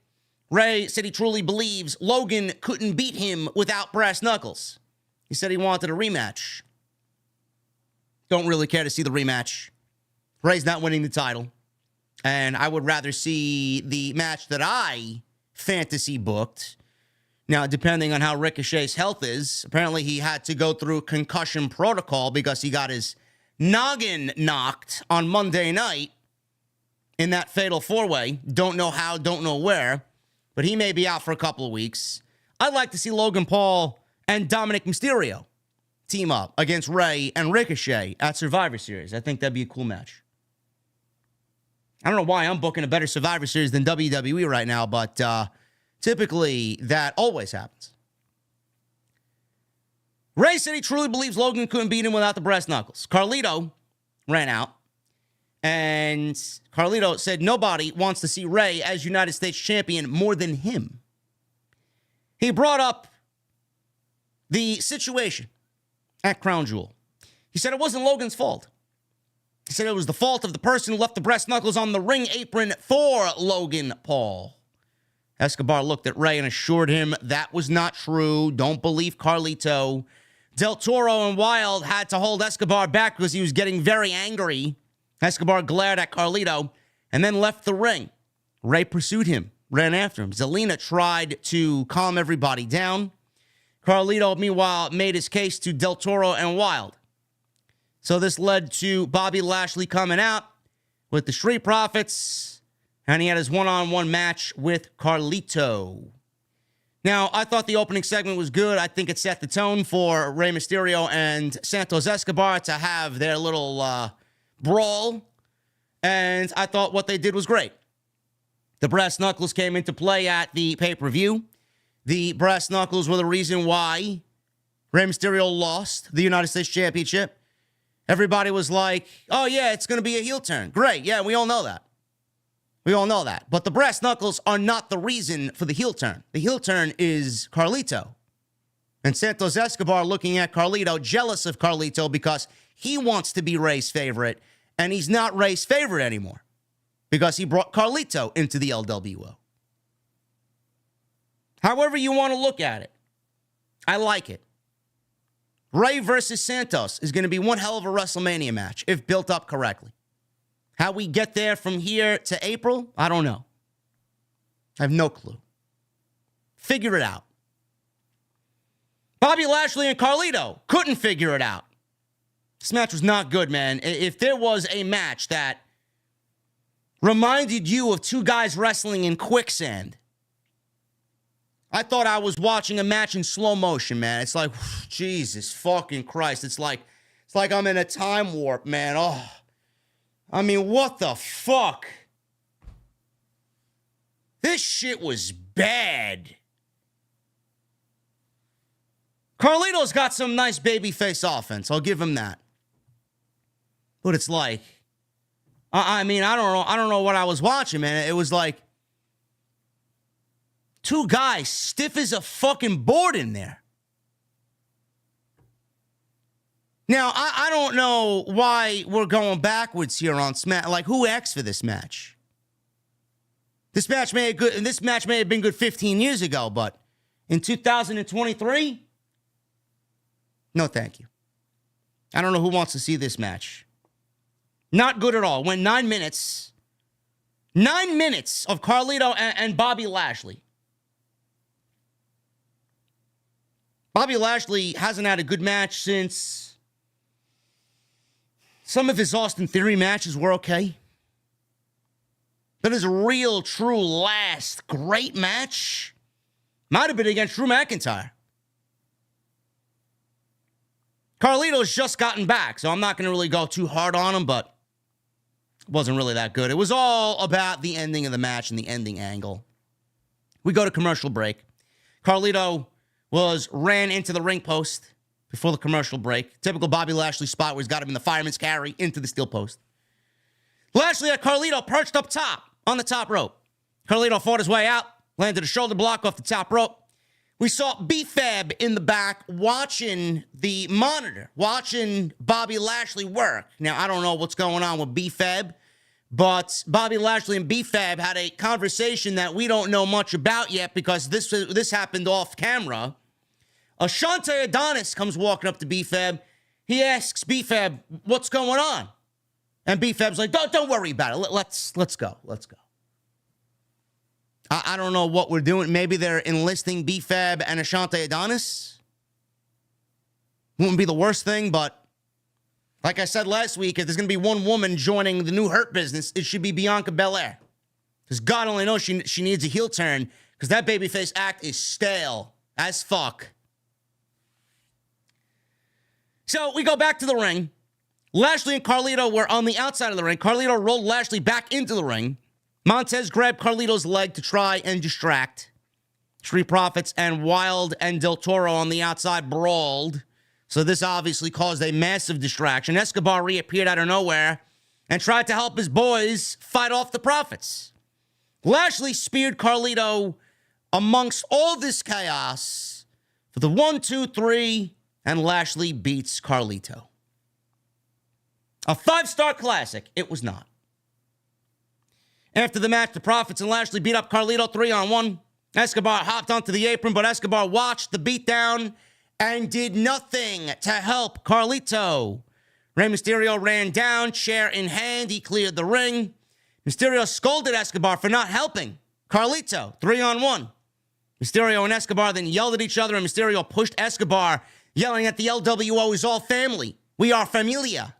Rey said he truly believes Logan couldn't beat him without brass knuckles. He said he wanted a rematch. Don't really care to see the rematch. Rey's not winning the title. And I would rather see the match that I fantasy booked. Now, depending on how Ricochet's health is, apparently he had to go through concussion protocol because he got his noggin knocked on Monday night in that fatal four-way. Don't know how, don't know where, but he may be out for a couple of weeks. I'd like to see Logan Paul and Dominic Mysterio team up against Rey and Ricochet at Survivor Series. I think that'd be a cool match. I don't know why I'm booking a better Survivor Series than WWE right now, but typically that always happens. Rey said he truly believes Logan couldn't beat him without the brass knuckles. Carlito ran out, and Carlito said nobody wants to see Rey as United States champion more than him. He brought up the situation at Crown Jewel. He said it wasn't Logan's fault. He said it was the fault of the person who left the brass knuckles on the ring apron for Logan Paul. Escobar looked at Rey and assured him that was not true. Don't believe Carlito. Del Toro and Wilde had to hold Escobar back because he was getting very angry. Escobar glared at Carlito and then left the ring. Rey pursued him, ran after him. Zelina tried to calm everybody down. Carlito, meanwhile, made his case to Del Toro and Wilde. So this led to Bobby Lashley coming out with the Street Profits, and he had his one-on-one match with Carlito. Now, I thought the opening segment was good. I think it set the tone for Rey Mysterio and Santos Escobar to have their little brawl, and I thought what they did was great. The brass knuckles came into play at the pay-per-view. The brass knuckles were the reason why Rey Mysterio lost the United States Championship. Everybody was like, oh, yeah, it's going to be a heel turn. Great. Yeah, we all know that. We all know that. But the brass knuckles are not the reason for the heel turn. The heel turn is Carlito. And Santos Escobar looking at Carlito, jealous of Carlito because he wants to be Rey's favorite, and he's not Rey's favorite anymore because he brought Carlito into the LWO. However you want to look at it, I like it. Rey versus Santos is going to be one hell of a WrestleMania match if built up correctly. How we get there from here to April, I don't know. I have no clue. Figure it out. Bobby Lashley and Carlito couldn't figure it out. This match was not good, man. If there was a match that reminded you of two guys wrestling in quicksand, I thought I was watching a match in slow motion, man. It's like, Jesus fucking Christ. It's like I'm in a time warp, man. Oh, I mean, what the fuck? This shit was bad. Carlito's got some nice babyface offense. I'll give him that. But it's like, I mean, I don't know what I was watching, man. It was like two guys stiff as a fucking board in there. Now, I don't know why we're going backwards here on Smack. Like, who asked for this match? This match may have been good 15 years ago, but in 2023, no thank you. I don't know who wants to see this match. Not good at all. Went 9 minutes. 9 minutes of Carlito and Bobby Lashley. Bobby Lashley hasn't had a good match since some of his Austin Theory matches were okay. But his real, true, last great match might have been against Drew McIntyre. Carlito's just gotten back, so I'm not going to really go too hard on him, but it wasn't really that good. It was all about the ending of the match and the ending angle. We go to commercial break. Carlito ran into the ring post before the commercial break. Typical Bobby Lashley spot where he's got him in the fireman's carry into the steel post. Lashley had Carlito perched up top on the top rope. Carlito fought his way out, landed a shoulder block off the top rope. We saw B-Fab in the back watching the monitor, watching Bobby Lashley work. Now, I don't know what's going on with B-Fab, but Bobby Lashley and B-Fab had a conversation that we don't know much about yet because this happened off camera. Ashante Adonis comes walking up to B-Fab. He asks B-Fab, what's going on? And B-Fab's like, don't worry about it. Let's go. I don't know what we're doing. Maybe they're enlisting B-Fab and Ashante Adonis. Wouldn't be the worst thing, but like I said last week, if there's going to be one woman joining the new Hurt Business, it should be Bianca Belair. Because God only knows she needs a heel turn because that babyface act is stale as fuck. So we go back to the ring. Lashley and Carlito were on the outside of the ring. Carlito rolled Lashley back into the ring. Montez grabbed Carlito's leg to try and distract. Street Profits and Wild and Del Toro on the outside brawled. So this obviously caused a massive distraction. Escobar reappeared out of nowhere and tried to help his boys fight off the Profits. Lashley speared Carlito amongst all this chaos for the 1, 2, 3, and Lashley beats Carlito. A 5-star classic. It was not. After the match, the Profits and Lashley beat up Carlito 3-on-1. Escobar hopped onto the apron, but Escobar watched the beatdown and did nothing to help Carlito. Rey Mysterio ran down, chair in hand. He cleared the ring. Mysterio scolded Escobar for not helping Carlito 3-on-1. Mysterio and Escobar then yelled at each other, and Mysterio pushed Escobar, yelling at the LWO is all family. We are familia.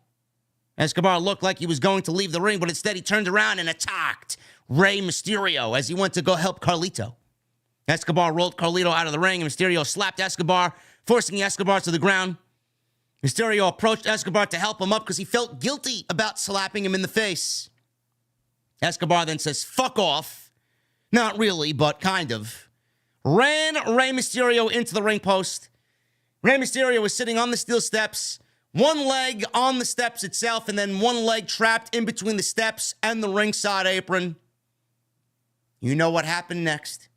Escobar looked like he was going to leave the ring, but instead he turned around and attacked Rey Mysterio as he went to go help Carlito. Escobar rolled Carlito out of the ring, and Mysterio slapped Escobar, forcing Escobar to the ground. Mysterio approached Escobar to help him up because he felt guilty about slapping him in the face. Escobar then says, fuck off. Not really, but kind of. Ran Rey Mysterio into the ring post. Rey Mysterio was sitting on the steel steps, one leg on the steps itself, and then one leg trapped in between the steps and the ringside apron. You know what happened next.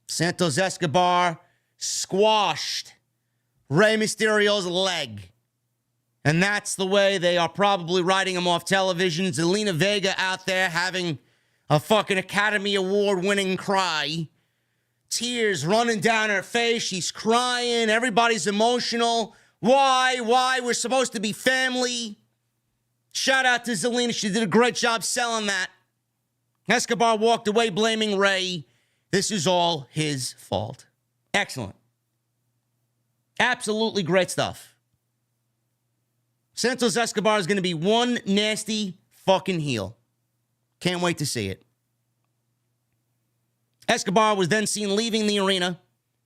Santos Escobar squashed Rey Mysterio's leg. And that's the way they are probably writing him off television. Zelina Vega out there having a fucking Academy Award-winning cry. Tears running down her face. She's crying. Everybody's emotional. Why? We're supposed to be family. Shout out to Zelina. She did a great job selling that. Escobar walked away blaming Rey. This is all his fault. Excellent. Absolutely great stuff. Santos Escobar is going to be one nasty fucking heel. Can't wait to see it. Escobar was then seen leaving the arena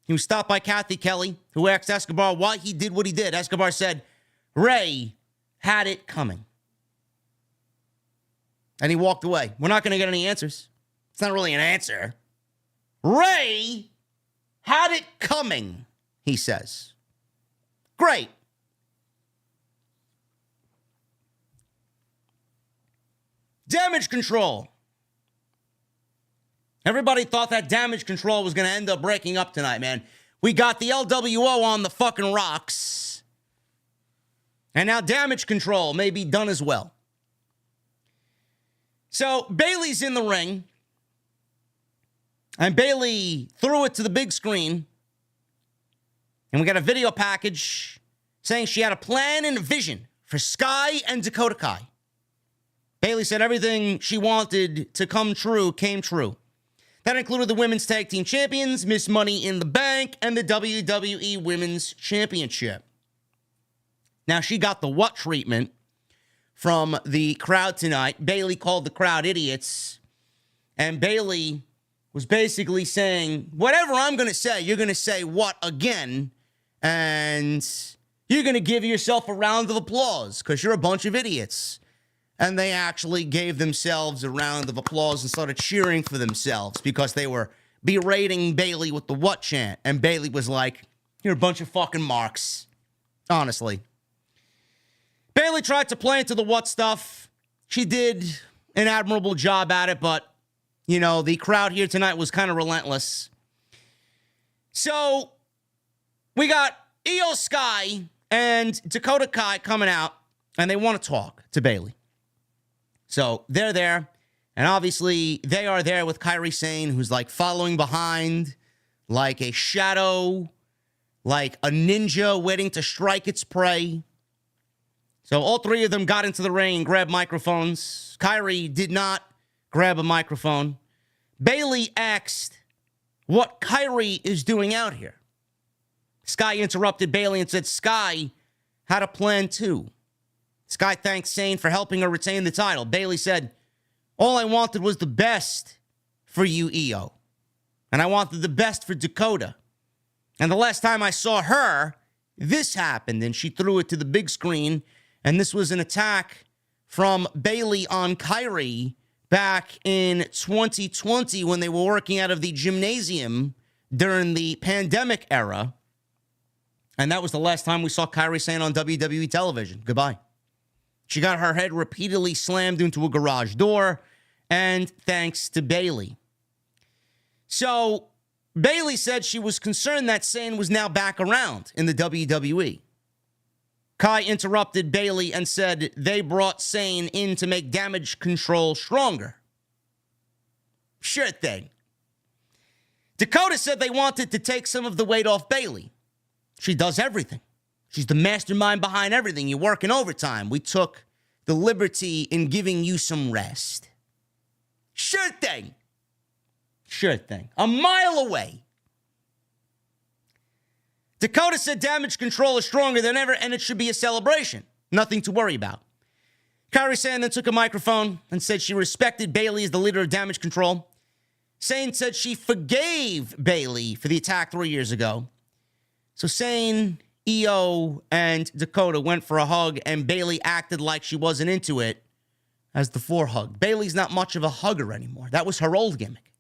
He was stopped by Kathy Kelly, who asked Escobar why he did what he did. Escobar said, Ray had it coming. And he walked away. We're not going to get any answers. It's not really an answer. Ray had it coming, he says. Great. Damage control. Everybody thought that damage control was going to end up breaking up tonight, man. We got the LWO on the fucking rocks. And now damage control may be done as well. So Bayley's in the ring. And Bayley threw it to the big screen. And we got a video package saying she had a plan and a vision for Sky and Dakota Kai. Bayley said everything she wanted to come true came true. That included the Women's Tag Team Champions, Miss Money in the Bank, and the WWE Women's Championship. Now, she got the what treatment from the crowd tonight. Bayley called the crowd idiots. And Bayley was basically saying, whatever I'm going to say, you're going to say what again? And you're going to give yourself a round of applause because you're a bunch of idiots. And they actually gave themselves a round of applause and started cheering for themselves because they were berating Bayley with the what chant. And Bayley was like, you're a bunch of fucking marks. Honestly. Bayley tried to play into the what stuff. She did an admirable job at it, but, you know, the crowd here tonight was kind of relentless. So, we got Io Sky and Dakota Kai coming out, and they want to talk to Bayley. So, they're there, and obviously, they are there with Kairi Sane, who's, like, following behind, like a shadow, like a ninja waiting to strike its prey. So, all three of them got into the ring and grabbed microphones. Kairi did not grab a microphone. Bayley asked what Kairi is doing out here. Sky interrupted Bayley and said Sky had a plan too. Sky thanked Sane for helping her retain the title. Bayley said, all I wanted was the best for you, Io. And I wanted the best for Dakota. And the last time I saw her, this happened. And she threw it to the big screen. And this was an attack from Bayley on Kairi back in 2020 when they were working out of the gymnasium during the pandemic era. And that was the last time we saw Kairi Sane on WWE television. Goodbye. She got her head repeatedly slammed into a garage door, and thanks to Bayley. So, Bayley said she was concerned that Sane was now back around in the WWE. Kai interrupted Bayley and said they brought Sane in to make damage control stronger. Sure thing. Dakota said they wanted to take some of the weight off Bayley. She does everything. She's the mastermind behind everything. You're working overtime. We took the liberty in giving you some rest. Sure thing. Sure thing. A mile away. Dakota said damage control is stronger than ever, and it should be a celebration. Nothing to worry about. Kairi Sane then took a microphone and said she respected Bayley as the leader of damage control. Sane said she forgave Bayley for the attack 3 years ago. So Sane, Io, and Dakota went for a hug, and Bayley acted like she wasn't into it as the four hugged. Bayley's not much of a hugger anymore. That was her old gimmick.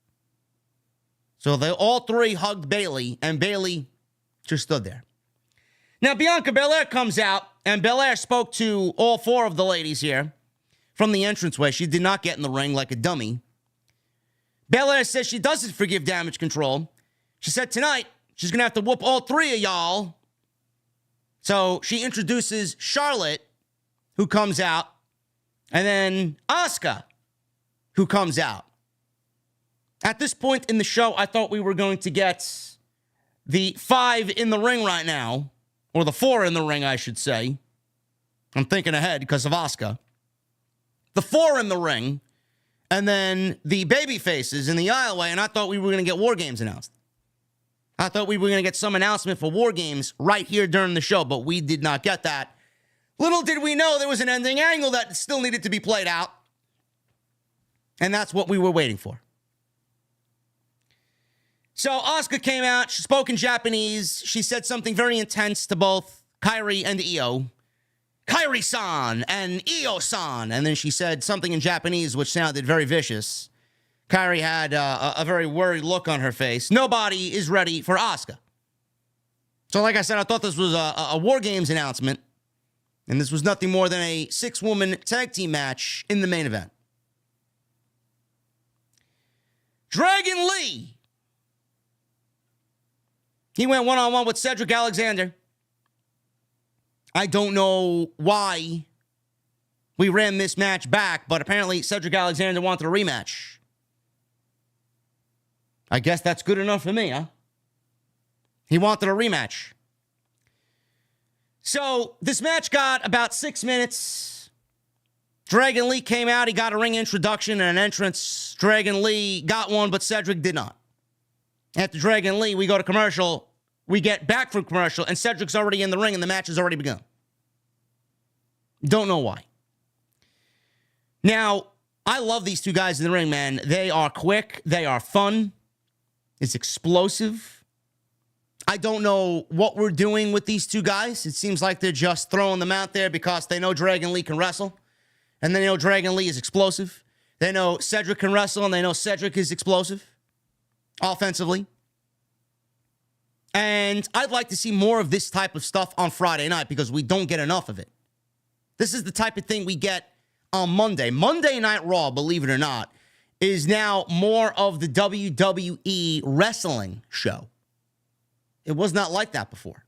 So they all three hugged Bayley, and Bayley just stood there. Now, Bianca Belair comes out, and Belair spoke to all four of the ladies here from the entranceway. She did not get in the ring like a dummy. Belair says she doesn't forgive damage control. She said tonight she's going to have to whoop all three of y'all. So she introduces Charlotte, who comes out, and then Asuka, who comes out. At this point in the show, I thought we were going to get the 5 in the ring right now, or the 4 in the ring, I should say. I'm thinking ahead because of Asuka. The 4 in the ring, and then the baby faces in the aisleway, and I thought we were going to get War Games announced. I thought we were going to get some announcement for War Games right here during the show, but we did not get that. Little did we know there was an ending angle that still needed to be played out. And that's what we were waiting for. So Asuka came out. She spoke in Japanese. She said something very intense to both Kairi and Io. Kairi-san and Io-san. And then she said something in Japanese, which sounded very vicious. Kairi had a very worried look on her face. Nobody is ready for Asuka. So like I said, I thought this was a War Games announcement. And this was nothing more than a 6-woman tag team match in the main event. Dragon Lee. He went one-on-one with Cedric Alexander. I don't know why we ran this match back, but apparently Cedric Alexander wanted a rematch. I guess that's good enough for me, huh? He wanted a rematch. So this match got about 6 minutes. Dragon Lee came out. He got a ring introduction and an entrance. Dragon Lee got one, but Cedric did not. After Dragon Lee, we go to commercial. We get back from commercial, and Cedric's already in the ring, and the match has already begun. Don't know why. Now, I love these two guys in the ring, man. They are quick. They are fun. It's explosive. I don't know what we're doing with these two guys. It seems like they're just throwing them out there because they know Dragon Lee can wrestle, and they know Dragon Lee is explosive. They know Cedric can wrestle, and they know Cedric is explosive offensively. And I'd like to see more of this type of stuff on Friday night because we don't get enough of it. This is the type of thing we get on Monday. Monday Night Raw, believe it or not, is now more of the WWE wrestling show. It was not like that before.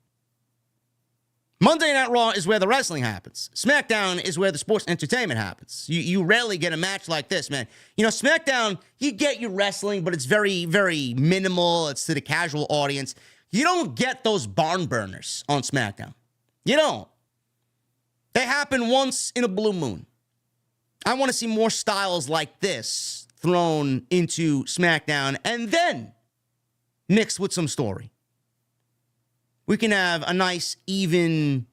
Monday Night Raw is where the wrestling happens. SmackDown is where the sports entertainment happens. You rarely get a match like this, man. You know, SmackDown, you get your wrestling, but it's very, very minimal. It's to the casual audience. You don't get those barn burners on SmackDown. You don't. They happen once in a blue moon. I want to see more styles like this thrown into SmackDown and then mixed with some story. We can have a nice, even,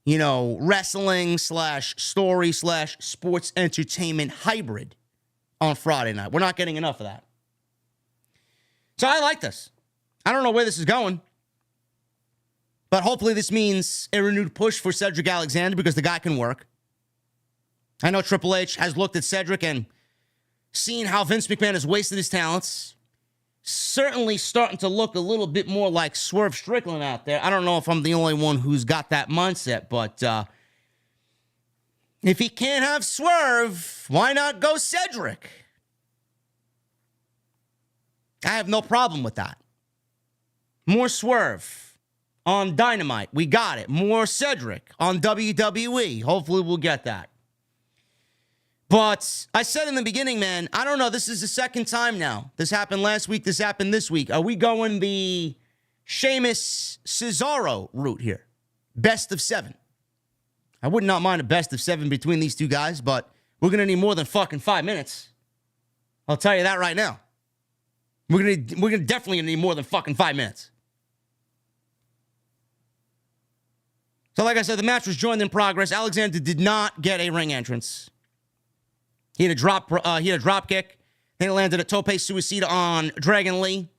wrestling / story / sports entertainment hybrid on Friday night. We're not getting enough of that. So I like this. I don't know where this is going, but hopefully this means a renewed push for Cedric Alexander because the guy can work. I know Triple H has looked at Cedric and seen how Vince McMahon has wasted his talents. Certainly starting to look a little bit more like Swerve Strickland out there. I don't know if I'm the only one who's got that mindset, but if he can't have Swerve, why not go Cedric? I have no problem with that. More Swerve on Dynamite. We got it. More Cedric on WWE. Hopefully we'll get that. But I said in the beginning, man, I don't know. This is the second time now. This happened last week. This happened this week. Are we going the Sheamus Cesaro route here? Best of 7. I would not mind a best of 7 between these two guys, but we're going to need more than fucking 5 minutes. I'll tell you that right now. We're gonna definitely need more than fucking 5 minutes. So like I said, the match was joined in progress. Alexander did not get a ring entrance. He had a drop kick. Then he landed a tope suicida on Dragon Lee.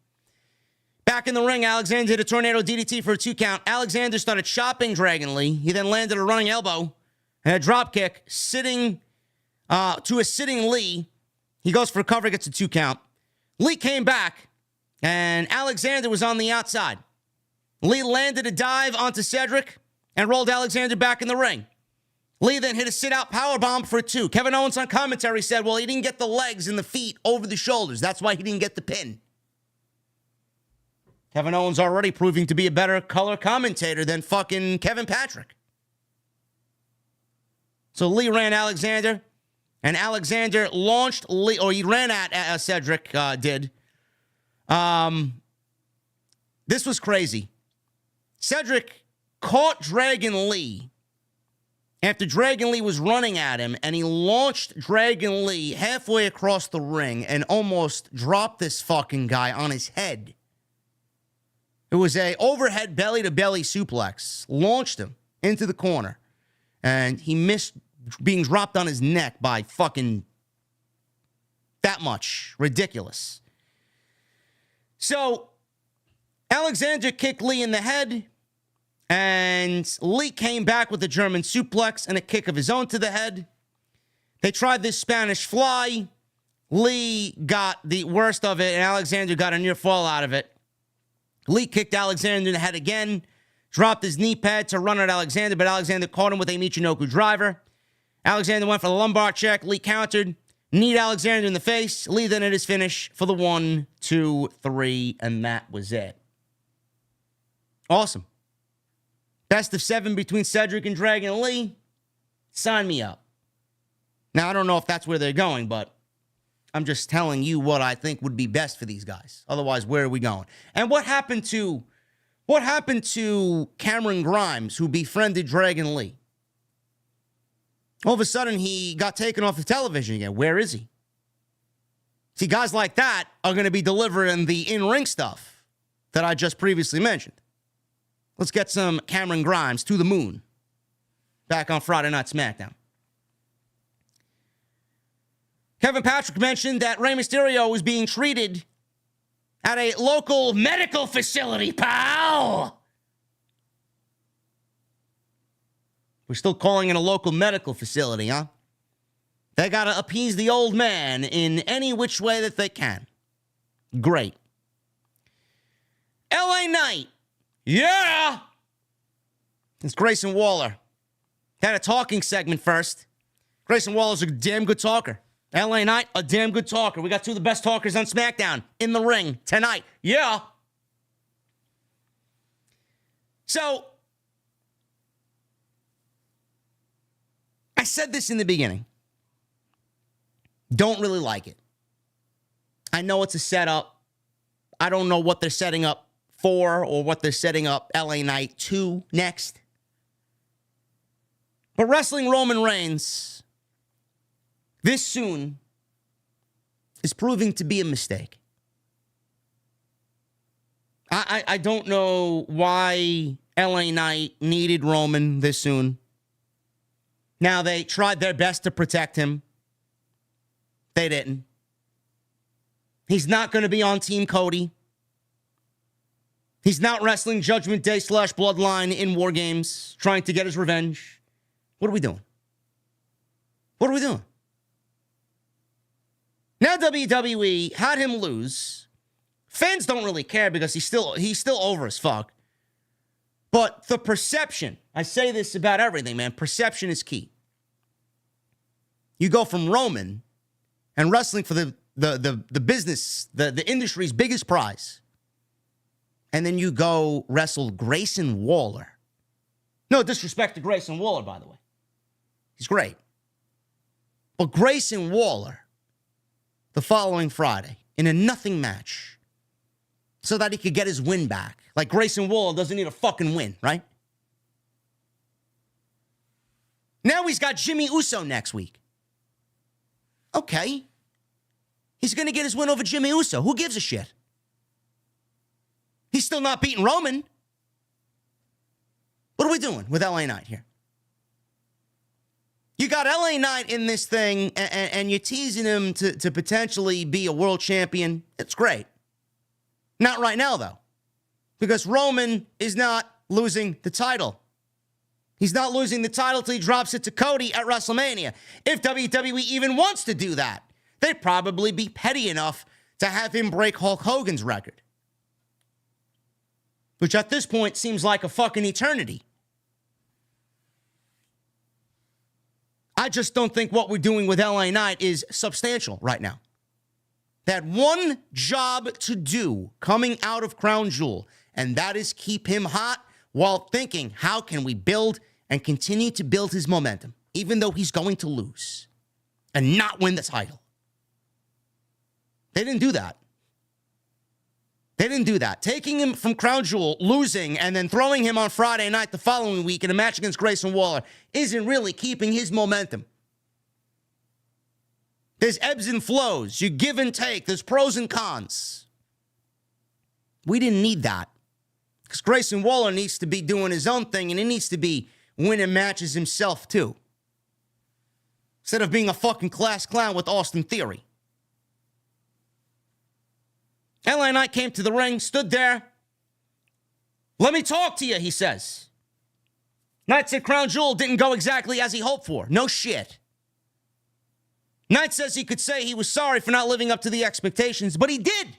Back in the ring, Alexander did a tornado DDT for a 2 count. Alexander started chopping Dragon Lee. He then landed a running elbow and a drop kick, sitting to a sitting Lee. He goes for a cover, gets a 2 count. Lee came back, and Alexander was on the outside. Lee landed a dive onto Cedric and rolled Alexander back in the ring. Lee then hit a sit-out powerbomb for a 2. Kevin Owens on commentary said, well, he didn't get the legs and the feet over the shoulders. That's why he didn't get the pin. Kevin Owens already proving to be a better color commentator than fucking Kevin Patrick. So Lee ran Alexander, and Alexander launched Lee, or he ran at Cedric, did. This was crazy. Cedric caught Dragon Lee after Dragon Lee was running at him, and he launched Dragon Lee halfway across the ring and almost dropped this fucking guy on his head. It was a overhead belly-to-belly suplex. Launched him into the corner, and he missed being dropped on his neck by fucking that much. Ridiculous. So Alexander kicked Lee in the head, and Lee came back with a German suplex and a kick of his own to the head. They tried this Spanish fly. Lee got the worst of it, and Alexander got a near fall out of it. Lee kicked Alexander in the head again, dropped his knee pad to run at Alexander, but Alexander caught him with a Michinoku driver. Alexander went for the lumbar check. Lee countered, kneed Alexander in the face. Lee then hit his finish for the 1, 2, 3, and that was it. Awesome. Best of 7 between Cedric and Dragon Lee. Sign me up. Now, I don't know if that's where they're going, but I'm just telling you what I think would be best for these guys. Otherwise, where are we going? And what happened to Cameron Grimes, who befriended Dragon Lee? All of a sudden, he got taken off the television again. Where is he? See, guys like that are going to be delivering the in-ring stuff that I just previously mentioned. Let's get some Cameron Grimes to the moon. Back on Friday Night SmackDown. Kevin Patrick mentioned that Rey Mysterio was being treated at a local medical facility, pal. We're still calling it a local medical facility, huh? They got to appease the old man in any which way that they can. Great. LA Knight. Yeah! It's Grayson Waller. Had a talking segment first. Grayson Waller's a damn good talker. LA Knight, a damn good talker. We got 2 of the best talkers on SmackDown in the ring tonight. Yeah. So, I said this in the beginning. Don't really like it. I know it's a setup. I don't know what they're setting up for or what they're setting up LA Knight to next. But wrestling Roman Reigns this soon is proving to be a mistake. I don't know why LA Knight needed Roman this soon. Now, they tried their best to protect him. They didn't. He's not going to be on Team Cody. He's not wrestling Judgment Day / Bloodline in War Games, trying to get his revenge. What are we doing? What are we doing? Now WWE had him lose. Fans don't really care because he's still over as fuck. But the perception, I say this about everything, man. Perception is key. You go from Roman and wrestling for the business, the industry's biggest prize. And then you go wrestle Grayson Waller. No disrespect to Grayson Waller, by the way. He's great. But Grayson Waller, the following Friday, in a nothing match, so that he could get his win back. Like Grayson Waller doesn't need a fucking win, right? Now he's got Jimmy Uso next week. Okay. He's going to get his win over Jimmy Uso. Who gives a shit? He's still not beating Roman. What are we doing with LA Knight here? You got LA Knight in this thing, and you're teasing him to potentially be a world champion. It's great. Not right now, though, because Roman is not losing the title. He's not losing the title till he drops it to Cody at WrestleMania. If WWE even wants to do that, they'd probably be petty enough to have him break Hulk Hogan's record, which at this point seems like a fucking eternity. I just don't think what we're doing with LA Knight is substantial right now. That one job to do coming out of Crown Jewel, and that is keep him hot while thinking, how can we build and continue to build his momentum, even though he's going to lose and not win the title. They didn't do that. They didn't do that. Taking him from Crown Jewel, losing, and then throwing him on Friday night the following week in a match against Grayson Waller isn't really keeping his momentum. There's ebbs and flows. You give and take. There's pros and cons. We didn't need that. Because Grayson Waller needs to be doing his own thing, and he needs to be winning matches himself, too. Instead of being a fucking class clown with Austin Theory. LA Knight came to the ring, stood there, Let me talk to you, he says. Knight said Crown Jewel didn't go exactly as he hoped for. No shit. Knight says he could say he was sorry for not living up to the expectations, but he did.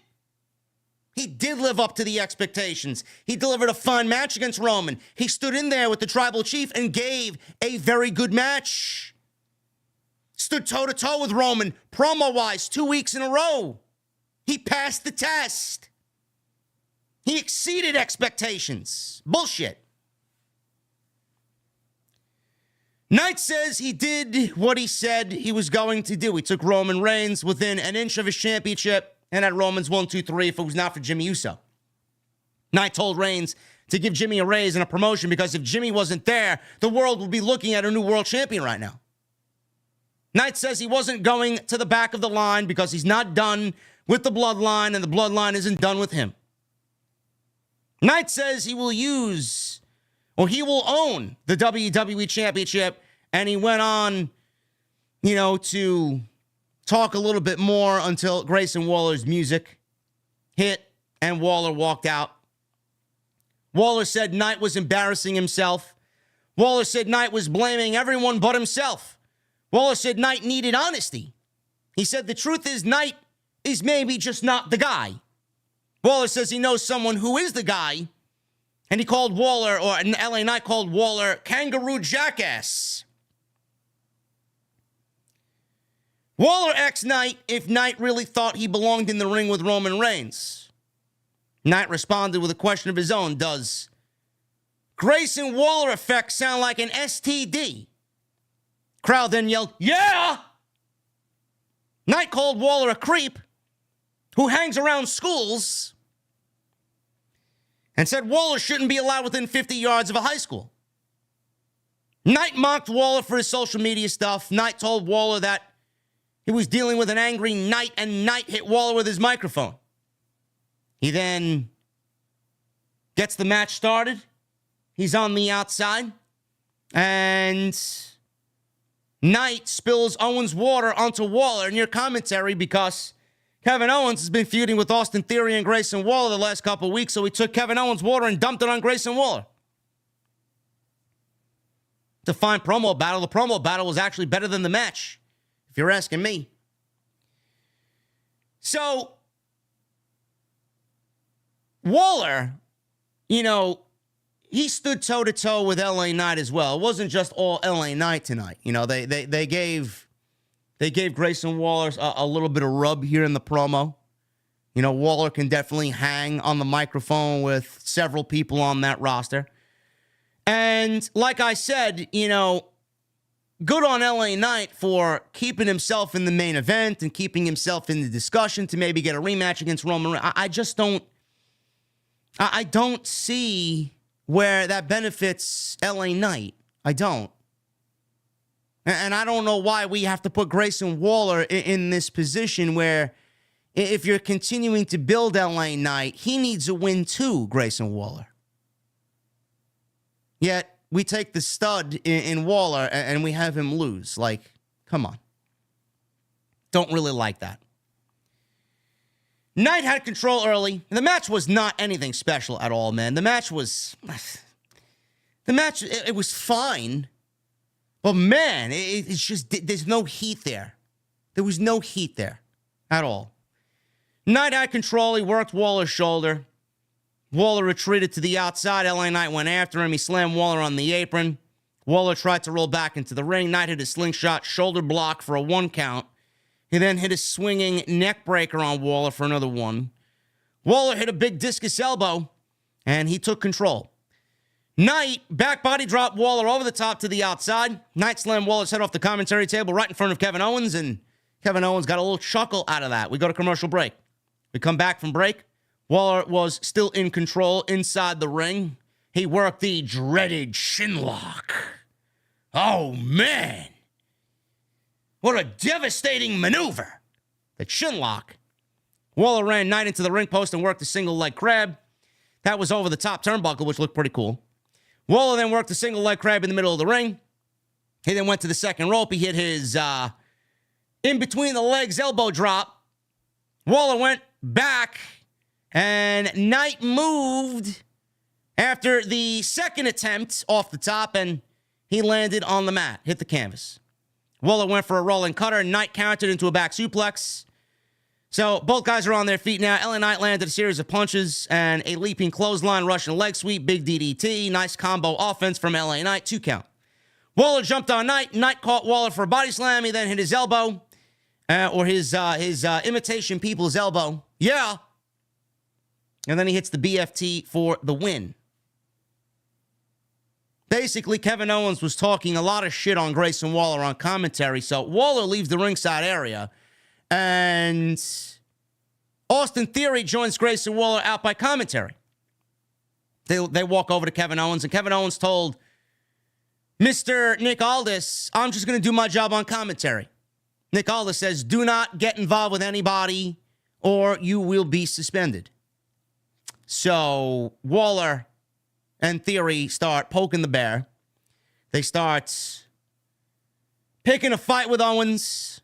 He did live up to the expectations. He delivered a fine match against Roman. He stood in there with the tribal chief and gave a very good match. Stood toe-to-toe with Roman, promo-wise, 2 weeks in a row. He passed the test. He exceeded expectations. Bullshit. Knight says he did what he said he was going to do. He took Roman Reigns within an inch of his championship and had Roman's 1, 2, 3 if it was not for Jimmy Uso. Knight told Reigns to give Jimmy a raise and a promotion because if Jimmy wasn't there, the world would be looking at a new world champion right now. Knight says he wasn't going to the back of the line because he's not done with the bloodline and the bloodline isn't done with him. Knight says he will own the WWE Championship, and he went on, to talk a little bit more until Grayson Waller's music hit and Waller walked out. Waller said Knight was embarrassing himself. Waller said Knight was blaming everyone but himself. Waller said Knight needed honesty. He said the truth is Knight is maybe just not the guy. Waller says he knows someone who is the guy, and he called Waller, or LA Knight called Waller, kangaroo jackass. Waller asked Knight if Knight really thought he belonged in the ring with Roman Reigns. Knight responded with a question of his own. Does Grayson Waller effect sound like an STD? Crowd then yelled, yeah! Knight called Waller a creep who hangs around schools and said Waller shouldn't be allowed within 50 yards of a high school. Knight mocked Waller for his social media stuff. Knight told Waller that he was dealing with an angry Knight, and Knight hit Waller with his microphone. He then gets the match started. He's on the outside, and Knight spills Owens' water onto Waller in your commentary because Kevin Owens has been feuding with Austin Theory and Grayson Waller the last couple of weeks, so he took Kevin Owens' water and dumped it on Grayson Waller. It's a fine promo battle. The promo battle was actually better than the match, if you're asking me. So, Waller, he stood toe-to-toe with LA Knight as well. It wasn't just all LA Knight tonight. They gave Grayson Waller a little bit of rub here in the promo. Waller can definitely hang on the microphone with several people on that roster. And like I said, good on LA Knight for keeping himself in the main event and keeping himself in the discussion to maybe get a rematch against Roman Reigns. I don't see where that benefits LA Knight. I don't. And I don't know why we have to put Grayson Waller in this position where if you're continuing to build LA Knight, he needs a win too, Grayson Waller. Yet we take the stud in Waller and we have him lose. Like, come on. Don't really like that. Knight had control early. The match was not anything special at all, man. The match, it was fine. But, man, it's just, there's no heat there. There was no heat there at all. Knight had control. He worked Waller's shoulder. Waller retreated to the outside. LA Knight went after him. He slammed Waller on the apron. Waller tried to roll back into the ring. Knight hit a slingshot shoulder block for a 1 count. He then hit a swinging neck breaker on Waller for another 1. Waller hit a big discus elbow, and he took control. Knight back body dropped Waller over the top to the outside. Knight slammed Waller's head off the commentary table right in front of Kevin Owens, and Kevin Owens got a little chuckle out of that. We go to commercial break. We come back from break. Waller was still in control inside the ring. He worked the dreaded shin lock. Oh, man. What a devastating maneuver. The shin lock. Waller ran Knight into the ring post and worked a single leg crab. That was over the top turnbuckle, which looked pretty cool. Waller then worked a single leg crab in the middle of the ring. He then went to the second rope. He hit his in between the legs elbow drop. Waller went back, and Knight moved After the second attempt off the top, and he landed on the mat, hit the canvas. Waller went for a rolling cutter. Knight countered into a back suplex. So both guys are on their feet now. LA Knight landed a series of punches and a leaping clothesline, Russian leg sweep, big DDT. Nice combo offense from LA Knight, 2 count. Waller jumped on Knight. Knight caught Waller for a body slam. He then hit his elbow, or his imitation people's elbow. Yeah. And then he hits the BFT for the win. Basically, Kevin Owens was talking a lot of shit on Grayson Waller on commentary. So Waller leaves the ringside area, and Austin Theory joins Grayson Waller out by commentary. They walk over to Kevin Owens, and Kevin Owens told Mr. Nick Aldis, I'm just going to do my job on commentary. Nick Aldis says, do not get involved with anybody or you will be suspended. So Waller and Theory start poking the bear. They start picking a fight with Owens,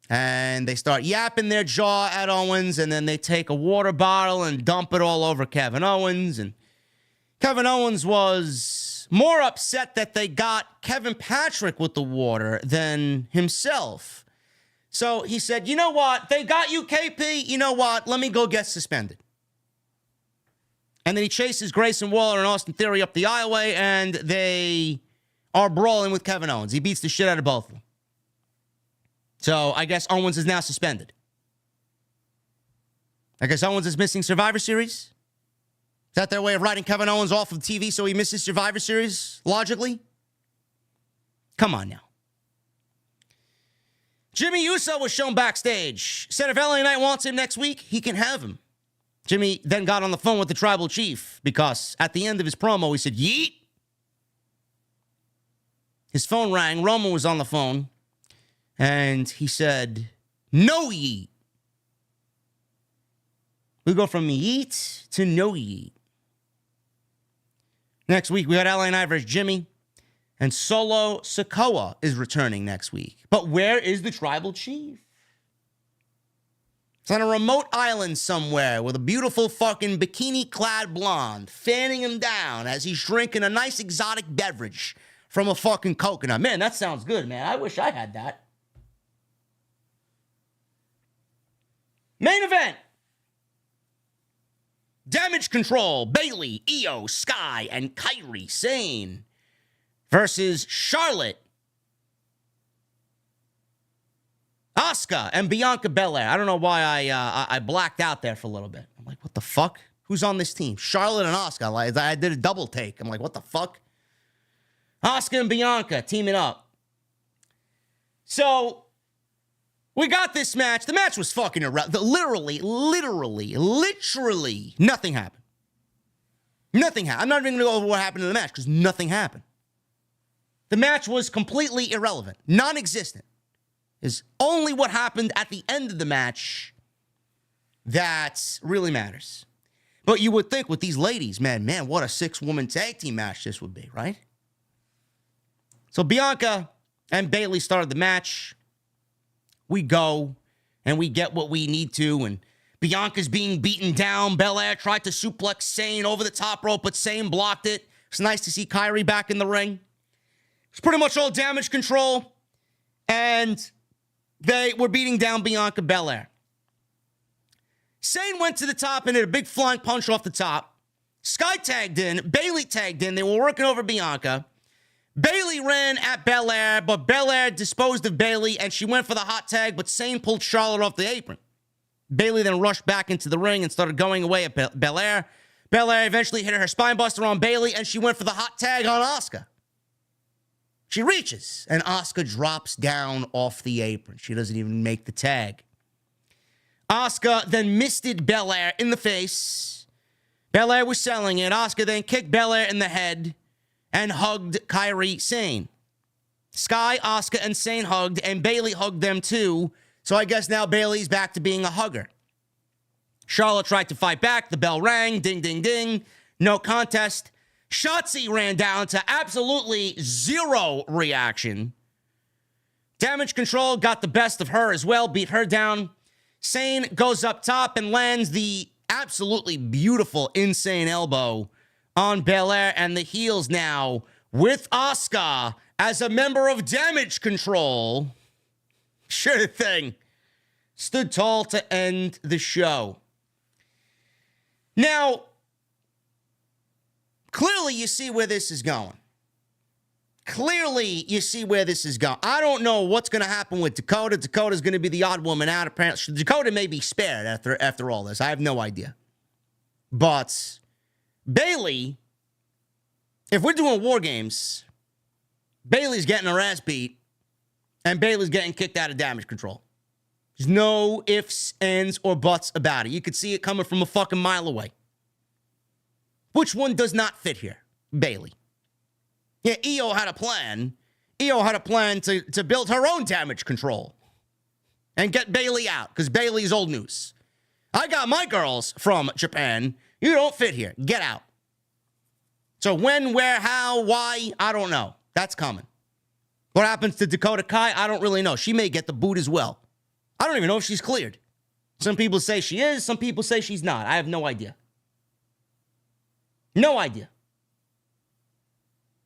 and they start yapping their jaw at Owens, and then they take a water bottle and dump it all over Kevin Owens. And Kevin Owens was more upset that they got Kevin Patrick with the water than himself. So he said, you know what? They got you, KP. You know what? Let me go get suspended. And then he chases Grayson Waller and Austin Theory up the aisleway, and they are brawling with Kevin Owens. He beats the shit out of both of them. So I guess Owens is now suspended. I guess Owens is missing Survivor Series. Is that their way of writing Kevin Owens off of TV so he misses Survivor Series, logically? Come on now. Jimmy Uso was shown backstage. Said if LA Knight wants him next week, he can have him. Jimmy then got on the phone with the tribal chief because at the end of his promo, he said, yeet. His phone rang. Roman was on the phone. And he said, no yeet. We go from yeet to no yeet. Next week, we got LA Knight versus Jimmy. And Solo Sikoa is returning next week. But where is the tribal chief? It's on a remote island somewhere with a beautiful fucking bikini-clad blonde fanning him down as he's drinking a nice exotic beverage from a fucking coconut. Man, that sounds good, man. I wish I had that. Main event. Damage Control, Bayley, Io, Sky, and Kairi Sane versus Charlotte, Asuka, and Bianca Belair. I don't know why I blacked out there for a little bit. I'm like, what the fuck? Who's on this team? Charlotte and Asuka. Like, I did a double take. I'm like, what the fuck? Asuka and Bianca teaming up. So we got this match. The match was fucking irrelevant. Literally, nothing happened. Nothing happened. I'm not even going to go over what happened in the match because nothing happened. The match was completely irrelevant, non-existent. Is only what happened at the end of the match that really matters. But you would think with these ladies, man, what a 6-woman tag team match this would be, right? So Bianca and Bayley started the match. We go and we get what we need to, and Bianca's being beaten down. Belair tried to suplex Sane over the top rope, but Sane blocked it. It's nice to see Kairi back in the ring. It's pretty much all Damage Control, and they were beating down Bianca Belair. Sane went to the top and hit a big flying punch off the top. Sky tagged in. Bayley tagged in. They were working over Bianca. Bayley ran at Belair, but Belair disposed of Bayley, and she went for the hot tag, but Sane pulled Charlotte off the apron. Bayley then rushed back into the ring and started going away at Belair. Belair eventually hit her spine buster on Bayley, and she went for the hot tag on Asuka. She reaches, and Asuka drops down off the apron. She doesn't even make the tag. Asuka then misted Belair in the face. Belair was selling it. Asuka then kicked Belair in the head and hugged Kairi Sane. Sky, Asuka, and Sane hugged, and Bayley hugged them too. So I guess now Bayley's back to being a hugger. Charlotte tried to fight back. The bell rang. Ding, ding, ding. No contest. Shotzi ran down to absolutely zero reaction. Damage Control got the best of her as well, beat her down. Sane goes up top and lands the absolutely beautiful insane elbow on Belair, and the heels now with Asuka as a member of Damage Control. Sure thing. Stood tall to end the show. Now, clearly you see where this is going. Clearly you see where this is going. I don't know what's going to happen with Dakota. Dakota's going to be the odd woman out, apparently. Dakota may be spared after all this. I have no idea. But Bayley, if we're doing War Games, Bayley's getting her ass beat, and Bayley's getting kicked out of Damage Control. There's no ifs, ands, or buts about it. You could see it coming from a fucking mile away. Which one does not fit here? Bayley. Yeah, Io had a plan. Io had a plan to build her own Damage Control and get Bayley out, because Bayley's old news. I got my girls from Japan. You don't fit here. Get out. So when, where, how, why, I don't know. That's coming. What happens to Dakota Kai? I don't really know. She may get the boot as well. I don't even know if she's cleared. Some people say she is. Some people say she's not. I have no idea. No idea.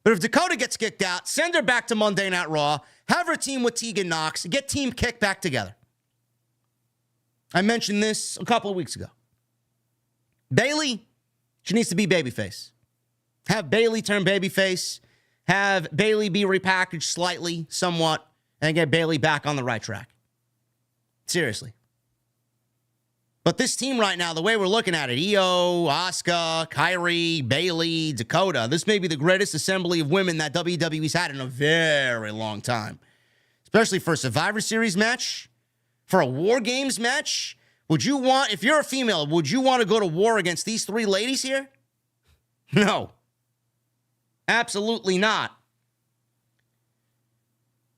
But if Dakota gets kicked out, send her back to Monday Night Raw, have her team with Tegan Nox, get Team Kick back together. I mentioned this a couple of weeks ago. Bayley, she needs to be babyface. Have Bayley turn babyface. Have Bayley be repackaged slightly, somewhat, and get Bayley back on the right track. Seriously. But this team right now, the way we're looking at it, Io, Asuka, Kairi, Bayley, Dakota, this may be the greatest assembly of women that WWE's had in a very long time. Especially for a Survivor Series match, for a War Games match. Would you want, if you're a female, would you want to go to war against these three ladies here? No. Absolutely not.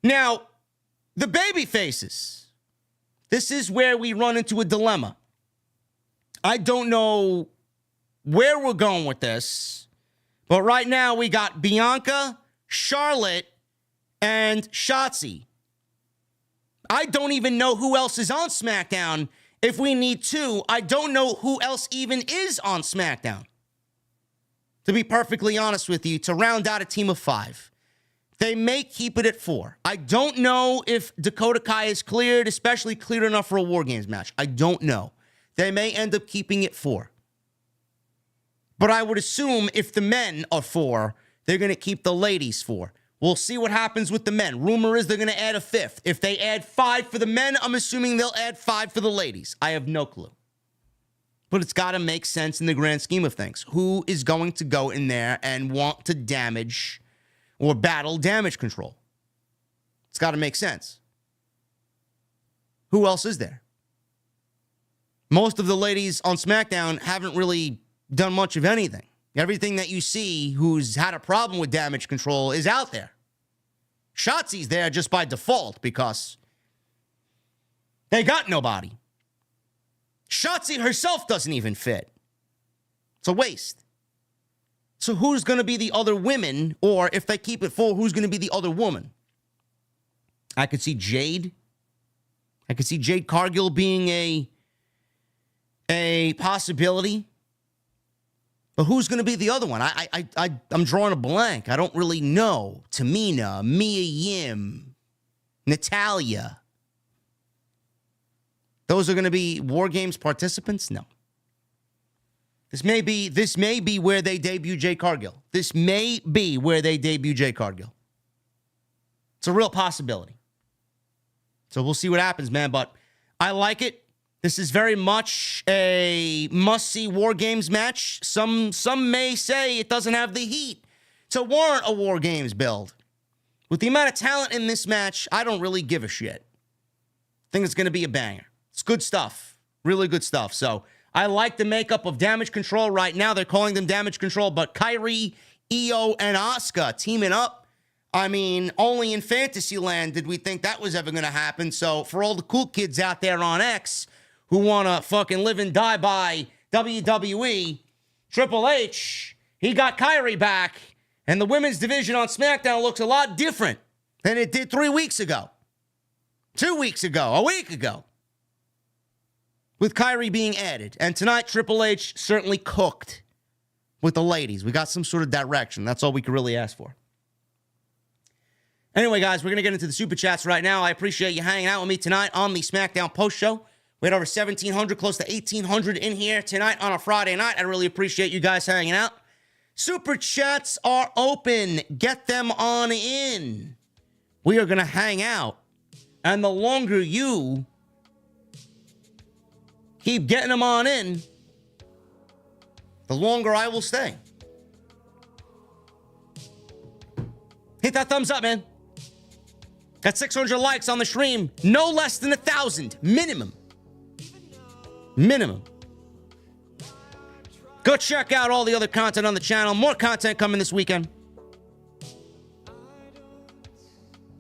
Now, the baby faces. This is where we run into a dilemma. I don't know where we're going with this, but right now we got Bianca, Charlotte, and Shotzi. I don't even know who else is on SmackDown. If we need two, I don't know who else even is on SmackDown. To be perfectly honest with you, to round out a team of 5. They may keep it at 4. I don't know if Dakota Kai is cleared, especially cleared enough for a War Games match. I don't know. They may end up keeping it 4. But I would assume if the men are 4, they're going to keep the ladies 4. We'll see what happens with the men. Rumor is they're going to add a 5th. If they add 5 for the men, I'm assuming they'll add 5 for the ladies. I have no clue. But it's got to make sense in the grand scheme of things. Who is going to go in there and want to damage or battle Damage Control? It's got to make sense. Who else is there? Most of the ladies on SmackDown haven't really done much of anything. Everything that you see who's had a problem with Damage Control is out there. Shotzi's there just by default because they got nobody. Shotzi herself doesn't even fit. It's a waste. So who's going to be the other women? Or if they keep it full, who's going to be the other woman? I could see Jade. I could see Jade Cargill being a possibility. But who's going to be the other one? I'm drawing a blank. I don't really know. Tamina, Mia Yim, Natalya. Those are going to be War Games participants? No. This may be where they debut Jade Cargill. This may be where they debut Jade Cargill. It's a real possibility. So we'll see what happens, man. But I like it. This is very much a must-see War Games match. Some may say it doesn't have the heat to warrant a War Games build. With the amount of talent in this match, I don't really give a shit. I think it's going to be a banger. It's good stuff. Really good stuff. So I like the makeup of Damage Control right now. They're calling them Damage Control, but Kairi, Io, and Asuka teaming up. I mean, only in Fantasyland did we think that was ever going to happen. So for all the cool kids out there on X who want to fucking live and die by WWE, Triple H, he got Kairi back, and the women's division on SmackDown looks a lot different than it did 3 weeks ago, 2 weeks ago, a week ago, with Kairi being added. And tonight, Triple H certainly cooked with the ladies. We got some sort of direction. That's all we could really ask for. Anyway, guys, we're going to get into the Super Chats right now. I appreciate you hanging out with me tonight on the SmackDown Post Show. We had over 1,700, close to 1,800 in here tonight on a Friday night. I really appreciate you guys hanging out. Super Chats are open. Get them on in. We are going to hang out. And the longer you keep getting them on in, the longer I will stay. Hit that thumbs up, man. Got 600 likes on the stream. No less than 1,000. Minimum. Minimum. Go check out all the other content on the channel. More content coming this weekend.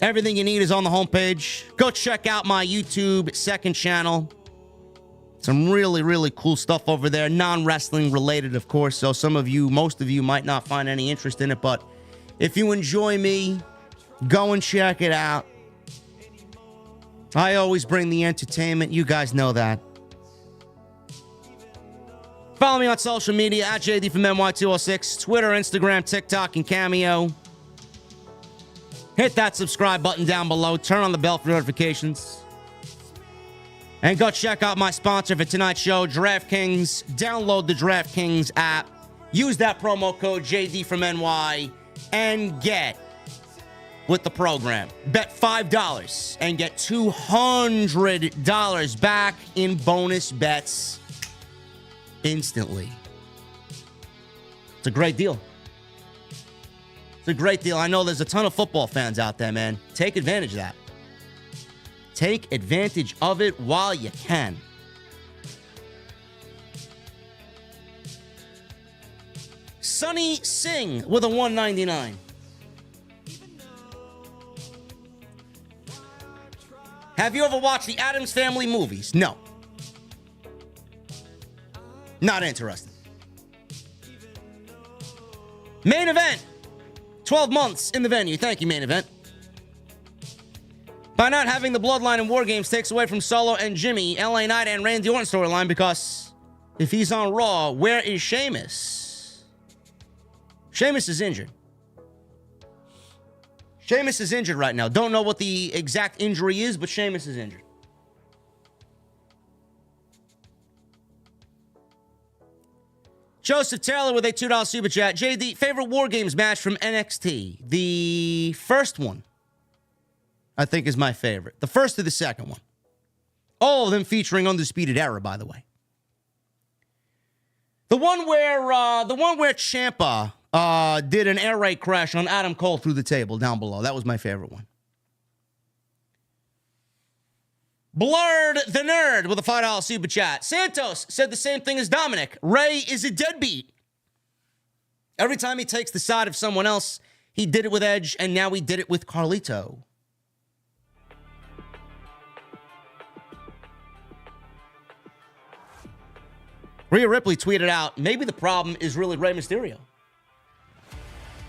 Everything you need is on the homepage. Go check out my YouTube second channel. Some really, really cool stuff over there. Non-wrestling related, of course. So most of you might not find any interest in it. But if you enjoy me, go and check it out. I always bring the entertainment. You guys know that. Follow me on social media at JD from NY206. Twitter, Instagram, TikTok, and Cameo. Hit that subscribe button down below. Turn on the bell for notifications. And go check out my sponsor for tonight's show, DraftKings. Download the DraftKings app. Use that promo code JD from NY and get with the program. Bet $5 and get $200 back in bonus bets instantly. It's a great deal. It's a great deal. I know there's a ton of football fans out there, man. Take advantage of that. Take advantage of it while you can. Sunny Singh with a $1.99. Have you ever watched the Addams Family movies? No. Not interested. Main event. 12 months in the venue. Thank you, main event. By not having the Bloodline and War Games takes away from Solo and Jimmy, LA Knight and Randy Orton storyline, because if he's on Raw, where is Sheamus? Sheamus is injured. Sheamus is injured right now. Don't know what the exact injury is, but Sheamus is injured. Joseph Taylor with a $2 super chat. JD, favorite War Games match from NXT? The first one, I think, is my favorite. The first or the second one. All of them featuring Undisputed Era, by the way. The one where Ciampa did an air raid crash on Adam Cole through the table down below. That was my favorite one. Blurred the Nerd with a $5 super chat. Santos said the same thing as Dominic. Ray is a deadbeat. Every time he takes the side of someone else, he did it with Edge, and now he did it with Carlito. Rhea Ripley tweeted out, maybe the problem is really Rey Mysterio.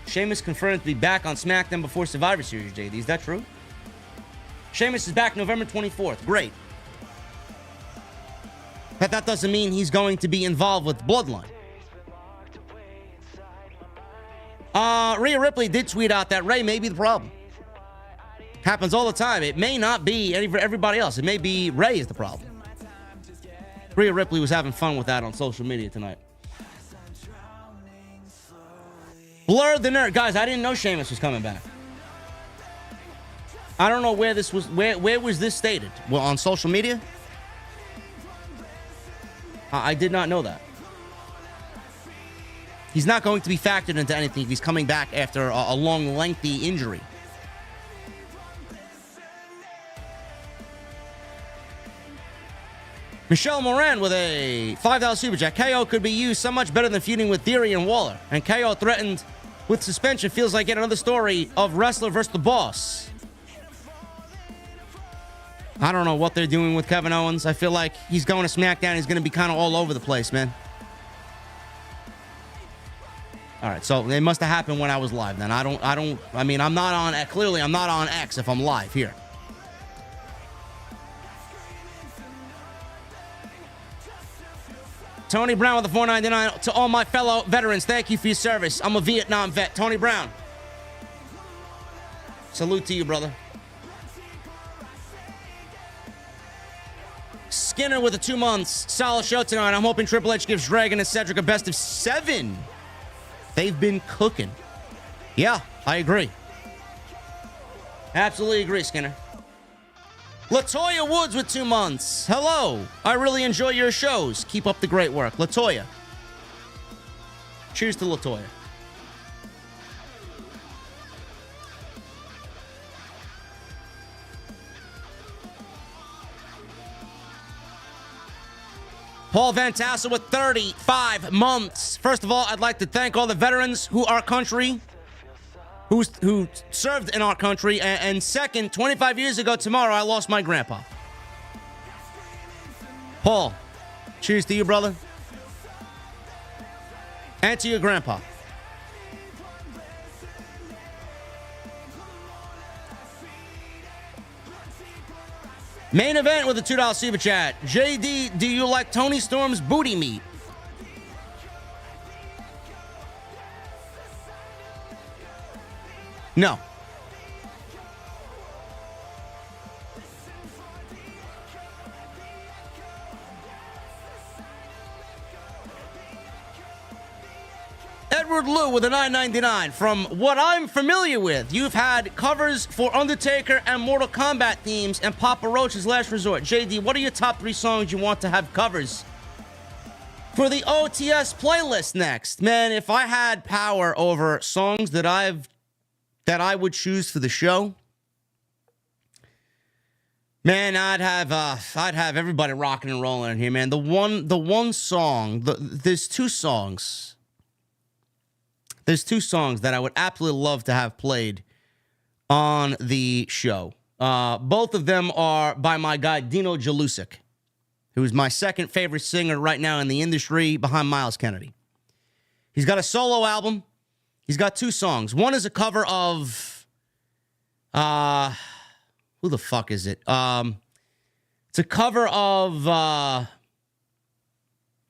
Sheamus confirmed to be back on SmackDown before Survivor Series, JD. Is that true? Sheamus is back November 24th. Great. But that doesn't mean he's going to be involved with Bloodline. Rhea Ripley did tweet out that Rey may be the problem. Happens all the time. It may not be everybody else. It may be Rey is the problem. Rhea Ripley was having fun with that on social media tonight. Blur the Nerd. Guys, I didn't know Sheamus was coming back. I don't know where this was. Where was this stated? Well, on social media? I did not know that. He's not going to be factored into anything if he's coming back after a long, lengthy injury. Michelle Moran with a $5 super chat. KO could be used so much better than feuding with Theory and Waller. And KO threatened with suspension feels like yet another story of wrestler versus the boss. I don't know what they're doing with Kevin Owens. I feel like he's going to SmackDown. He's going to be kind of all over the place, man. All right, so it must have happened when I was live then. I mean, I'm not on, clearly I'm not on X if I'm live here. Tony Brown with the $4.99 to all my fellow veterans. Thank you for your service. I'm a Vietnam vet. Tony Brown. Salute to you, brother. Skinner with the 2 months. Solid show tonight. I'm hoping Triple H gives Dragon and Cedric a best of 7. They've been cooking. Yeah, I agree. Absolutely agree, Skinner. Latoya Woods with 2 months. Hello. I really enjoy your shows. Keep up the great work. Latoya. Cheers to Latoya. Paul Van Tassel with 35 months. First of all, I'd like to thank all the veterans who served in our country. And second, 25 years ago tomorrow, I lost my grandpa. Paul, cheers to you, brother. And to your grandpa. Main event with a $2 super chat. JD, do you like Tony Storm's booty meat? No. Edward Lou with a $9.99. From what I'm familiar with, you've had covers for Undertaker and Mortal Kombat themes and Papa Roach's Last Resort. JD, what are your top 3 songs you want to have covers for the OTS playlist next? Man, if I had power over songs that I would choose for the show, man, I'd have everybody rocking and rolling in here, man. The one song, there's 2 songs. There's 2 songs that I would absolutely love to have played on the show. Both of them are by my guy, Dino Jalusic, who is my second favorite singer right now in the industry behind Miles Kennedy. He's got a solo album. He's got 2 songs. One is a cover of... who the fuck is it? It's a cover of...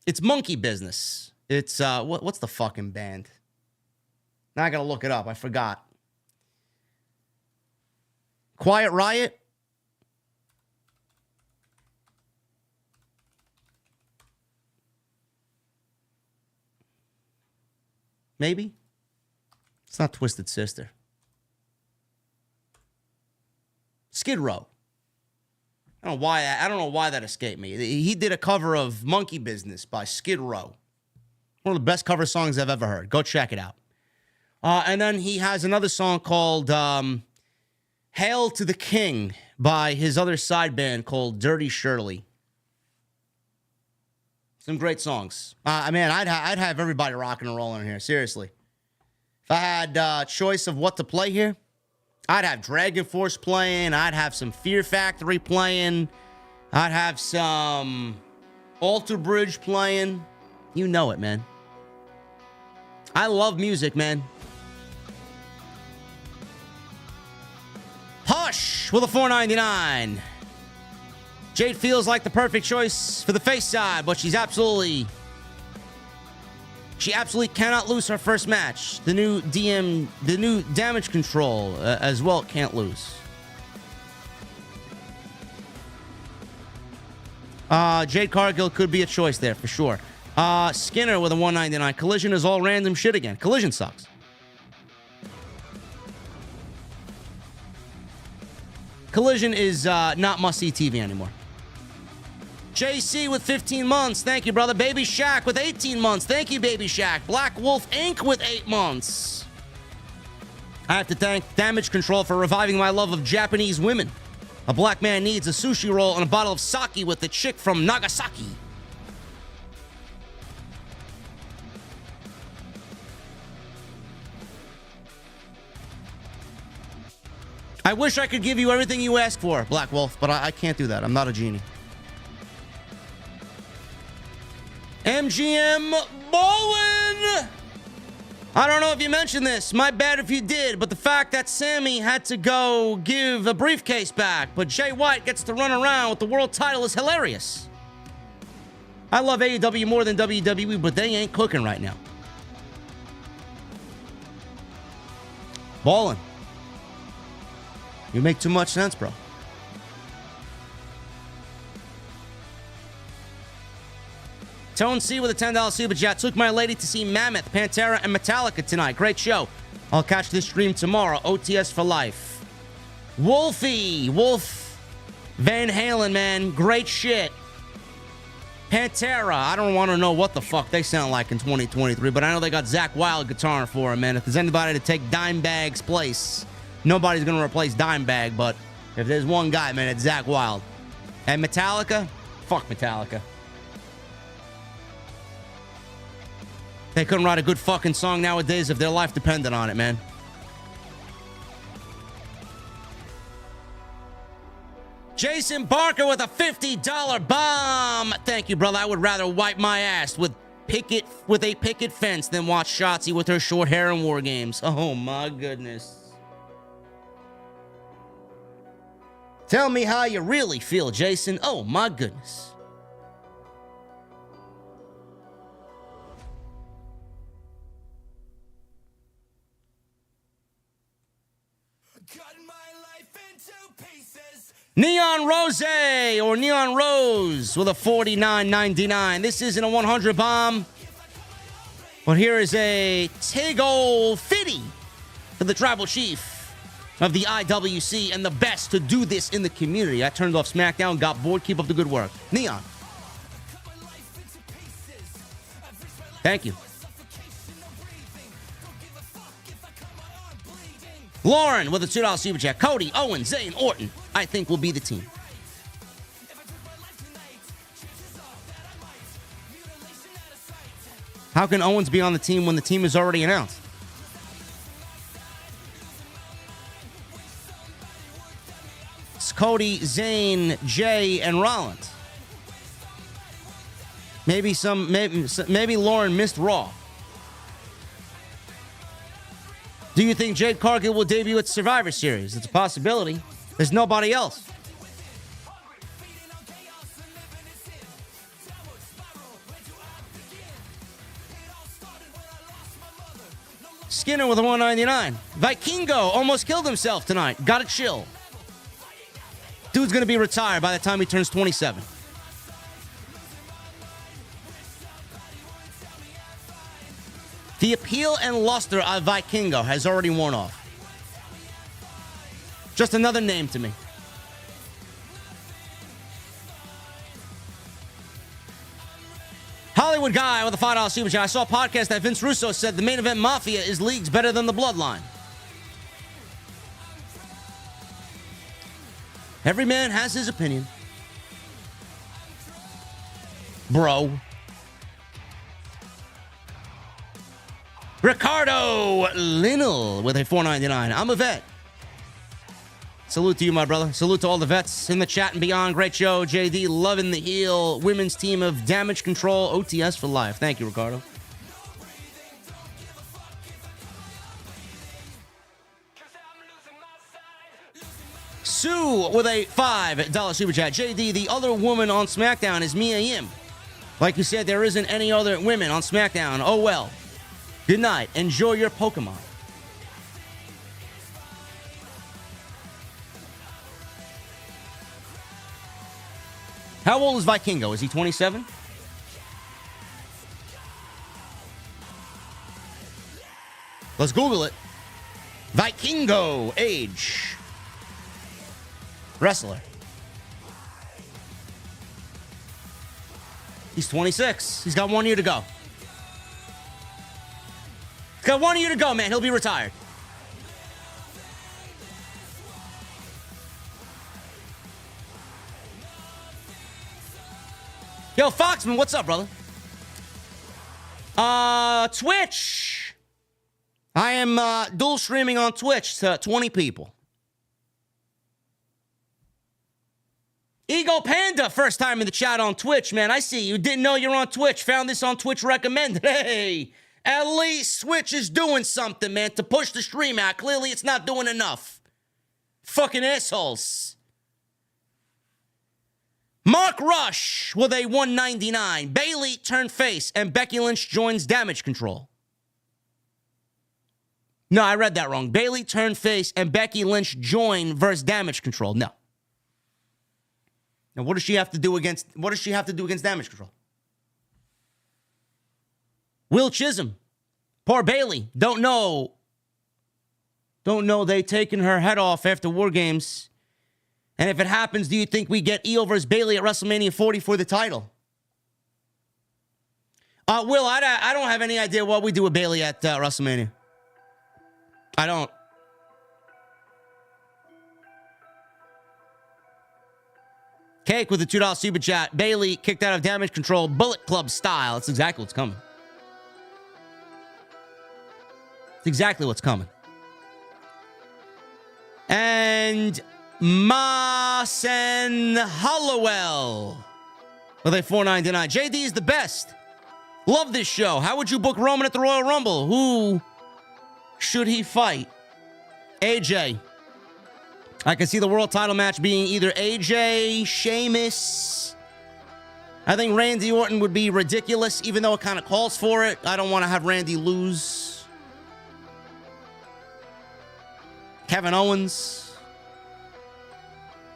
it's Monkey Business. It's... what's the fucking band? Now I gotta look it up. I forgot. Quiet Riot? Maybe? It's not Twisted Sister. Skid Row. I don't know why that escaped me. He did a cover of Monkey Business by Skid Row. One of the best cover songs I've ever heard. Go check it out. And then he has another song called Hail to the King by his other side band called Dirty Shirley. Some great songs. Man, I'd have everybody rocking and rolling here. Seriously. If I had choice of what to play here, I'd have Dragon Force playing. I'd have some Fear Factory playing. I'd have some Alter Bridge playing. You know it, man. I love music, man. Hush with a $4.99. Jade feels like the perfect choice for the face side, but she absolutely cannot lose her first match. The new damage control as well can't lose. Jade Cargill could be a choice there for sure. Skinner with a $1.99. Collision is all random shit again. Collision sucks. Collision is not must-see TV anymore. JC with 15 months. Thank you, brother. Baby Shaq with 18 months. Thank you, Baby Shaq. Black Wolf Inc. with 8 months. I have to thank Damage Control for reviving my love of Japanese women. A black man needs a sushi roll and a bottle of sake with the chick from Nagasaki. I wish I could give you everything you ask for, Black Wolf, but I can't do that. I'm not a genie. MGM Bowen! I don't know if you mentioned this. My bad if you did, but the fact that Sammy had to go give a briefcase back, but Jay White gets to run around with the world title is hilarious. I love AEW more than WWE, but they ain't cooking right now. Ballin'. You make too much sense, bro. Tone C with a $10 super chat. Took my lady to see Mammoth, Pantera, and Metallica tonight. Great show. I'll catch this stream tomorrow. OTS for life. Wolfie. Wolf Van Halen, man. Great shit. Pantera. I don't want to know what the fuck they sound like in 2023, but I know they got Zakk Wylde guitaring for him, man. If there's anybody to take Dimebag's place, nobody's going to replace Dimebag, but if there's one guy, man, it's Zakk Wylde. And Metallica? Fuck Metallica. They couldn't write a good fucking song nowadays if their life depended on it, man. Jason Barker with a $50 bomb. Thank you, brother. I would rather wipe my ass with a picket fence than watch Shotzi with her short hair in War Games. Oh, my goodness. Tell me how you really feel, Jason. Oh, my goodness. Neon Rose or Neon Rose with a $49.99. This isn't a 100 bomb, but here is a Tego Fitty for the tribal chief of the IWC and the best to do this in the community. I turned off SmackDown, got bored. Keep up the good work. Neon. Thank you. Lauren with a $2 super chat. Cody, Owen, Zane, Orton, I think will be the team. How can Owens be on the team when the team is already announced? It's Cody, Zane, Jay, and Rollins. Maybe Lauren missed Raw. Do you think Jade Cargill will debut at Survivor Series? It's a possibility. There's nobody else. Skinner with a $1.99. Vikingo almost killed himself tonight. Gotta chill. Dude's gonna be retired by the time he turns 27. The appeal and luster of Vikingo has already worn off. Just another name to me. Hollywood guy with a $5 super chat. I saw a podcast that Vince Russo said the main event Mafia is leagues better than the Bloodline. Every man has his opinion. Bro. Ricardo Linnell with a $4.99. I'm a vet. Salute to you, my brother. Salute to all the vets in the chat and beyond. Great show. JD, loving the heel. Women's team of Damage Control. OTS for life. Thank you, Ricardo. Sue with a $5 super chat. JD, the other woman on SmackDown is Mia Yim. Like you said, there isn't any other women on SmackDown. Oh, well. Good night. Enjoy your Pokemon. How old is Vikingo? Is he 27? Let's Google it. Vikingo age. Wrestler. He's 26. He's got 1 year to go. He's got 1 year to go, man. He'll be retired. Yo, Foxman, what's up, brother? Twitch. I am dual streaming on Twitch to 20 people. Ego Panda, first time in the chat on Twitch, man. I see you. Didn't know you're on Twitch. Found this on Twitch recommended. Hey, at least Twitch is doing something, man, to push the stream out. Clearly, it's not doing enough. Fucking assholes. Mark Rush with a 199. Bayley turned face and Becky Lynch joins Damage Control. No, I read that wrong. Bayley turned face and Becky Lynch join versus Damage Control. No. Now, what does she have to do against Damage Control? Will Chisholm. Poor Bayley. Don't know they taken her head off after War Games. And if it happens, do you think we get Io versus Bayley at WrestleMania 40 for the title? Will, I don't have any idea what we do with Bayley at WrestleMania. I don't. Cake with a $2 super chat. Bayley kicked out of Damage Control, Bullet Club style. That's exactly what's coming. It's exactly what's coming. And Masen Hollowell with a $4.99. JD is the best. Love this show. How would you book Roman at the Royal Rumble? Who should he fight? AJ. I can see the world title match being either AJ, Sheamus. I think Randy Orton would be ridiculous, even though it kind of calls for it. I don't want to have Randy lose. Kevin Owens.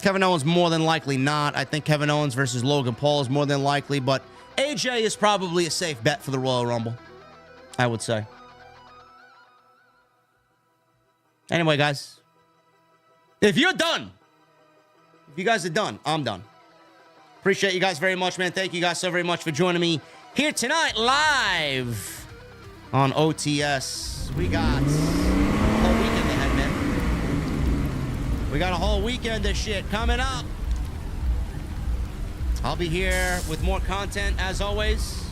Kevin Owens more than likely not. I think Kevin Owens versus Logan Paul is more than likely, but AJ is probably a safe bet for the Royal Rumble, I would say. Anyway, guys, if you're done, if you guys are done, I'm done. Appreciate you guys very much, man. Thank you guys so very much for joining me here tonight live on OTS. We got a whole weekend ahead, man. We got a whole weekend of shit coming up. I'll be here with more content as always.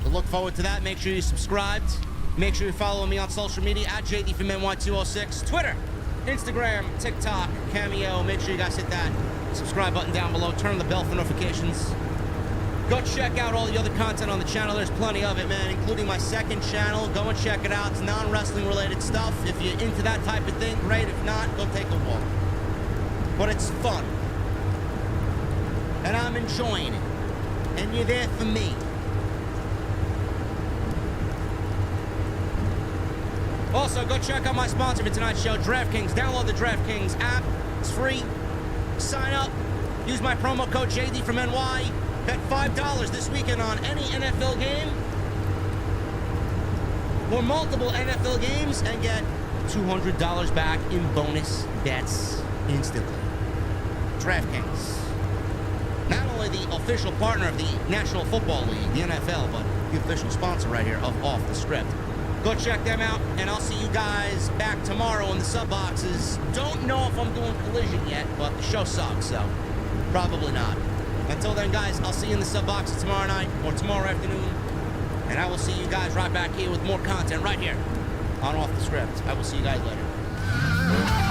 So look forward to that. Make sure you subscribed. Make sure you follow me on social media at JD from NY206. Twitter, Instagram, TikTok, Cameo. Make sure you guys hit that subscribe button down below. Turn on the bell for notifications. Go check out all the other content on the channel. There's plenty of it, man, including my second channel. Go and check it out. It's non-wrestling related stuff. If you're into that type of thing, great. If not, go take a walk. But it's fun. And I'm enjoying it. And you're there for me. Also, go check out my sponsor for tonight's show, DraftKings. Download the DraftKings app. It's free. Sign up. Use my promo code JD from NY. Bet $5 this weekend on any NFL game or multiple NFL games and get $200 back in bonus bets instantly. DraftKings. Not only the official partner of the National Football League, the NFL, but the official sponsor right here of Off the Script. Go check them out, and I'll see you guys back tomorrow in the sub boxes. Don't know if I'm doing Collision yet, but the show sucks, so probably not. Until then, guys, I'll see you in the sub boxes tomorrow night or tomorrow afternoon, and I will see you guys right back here with more content right here on Off the Script. I will see you guys later.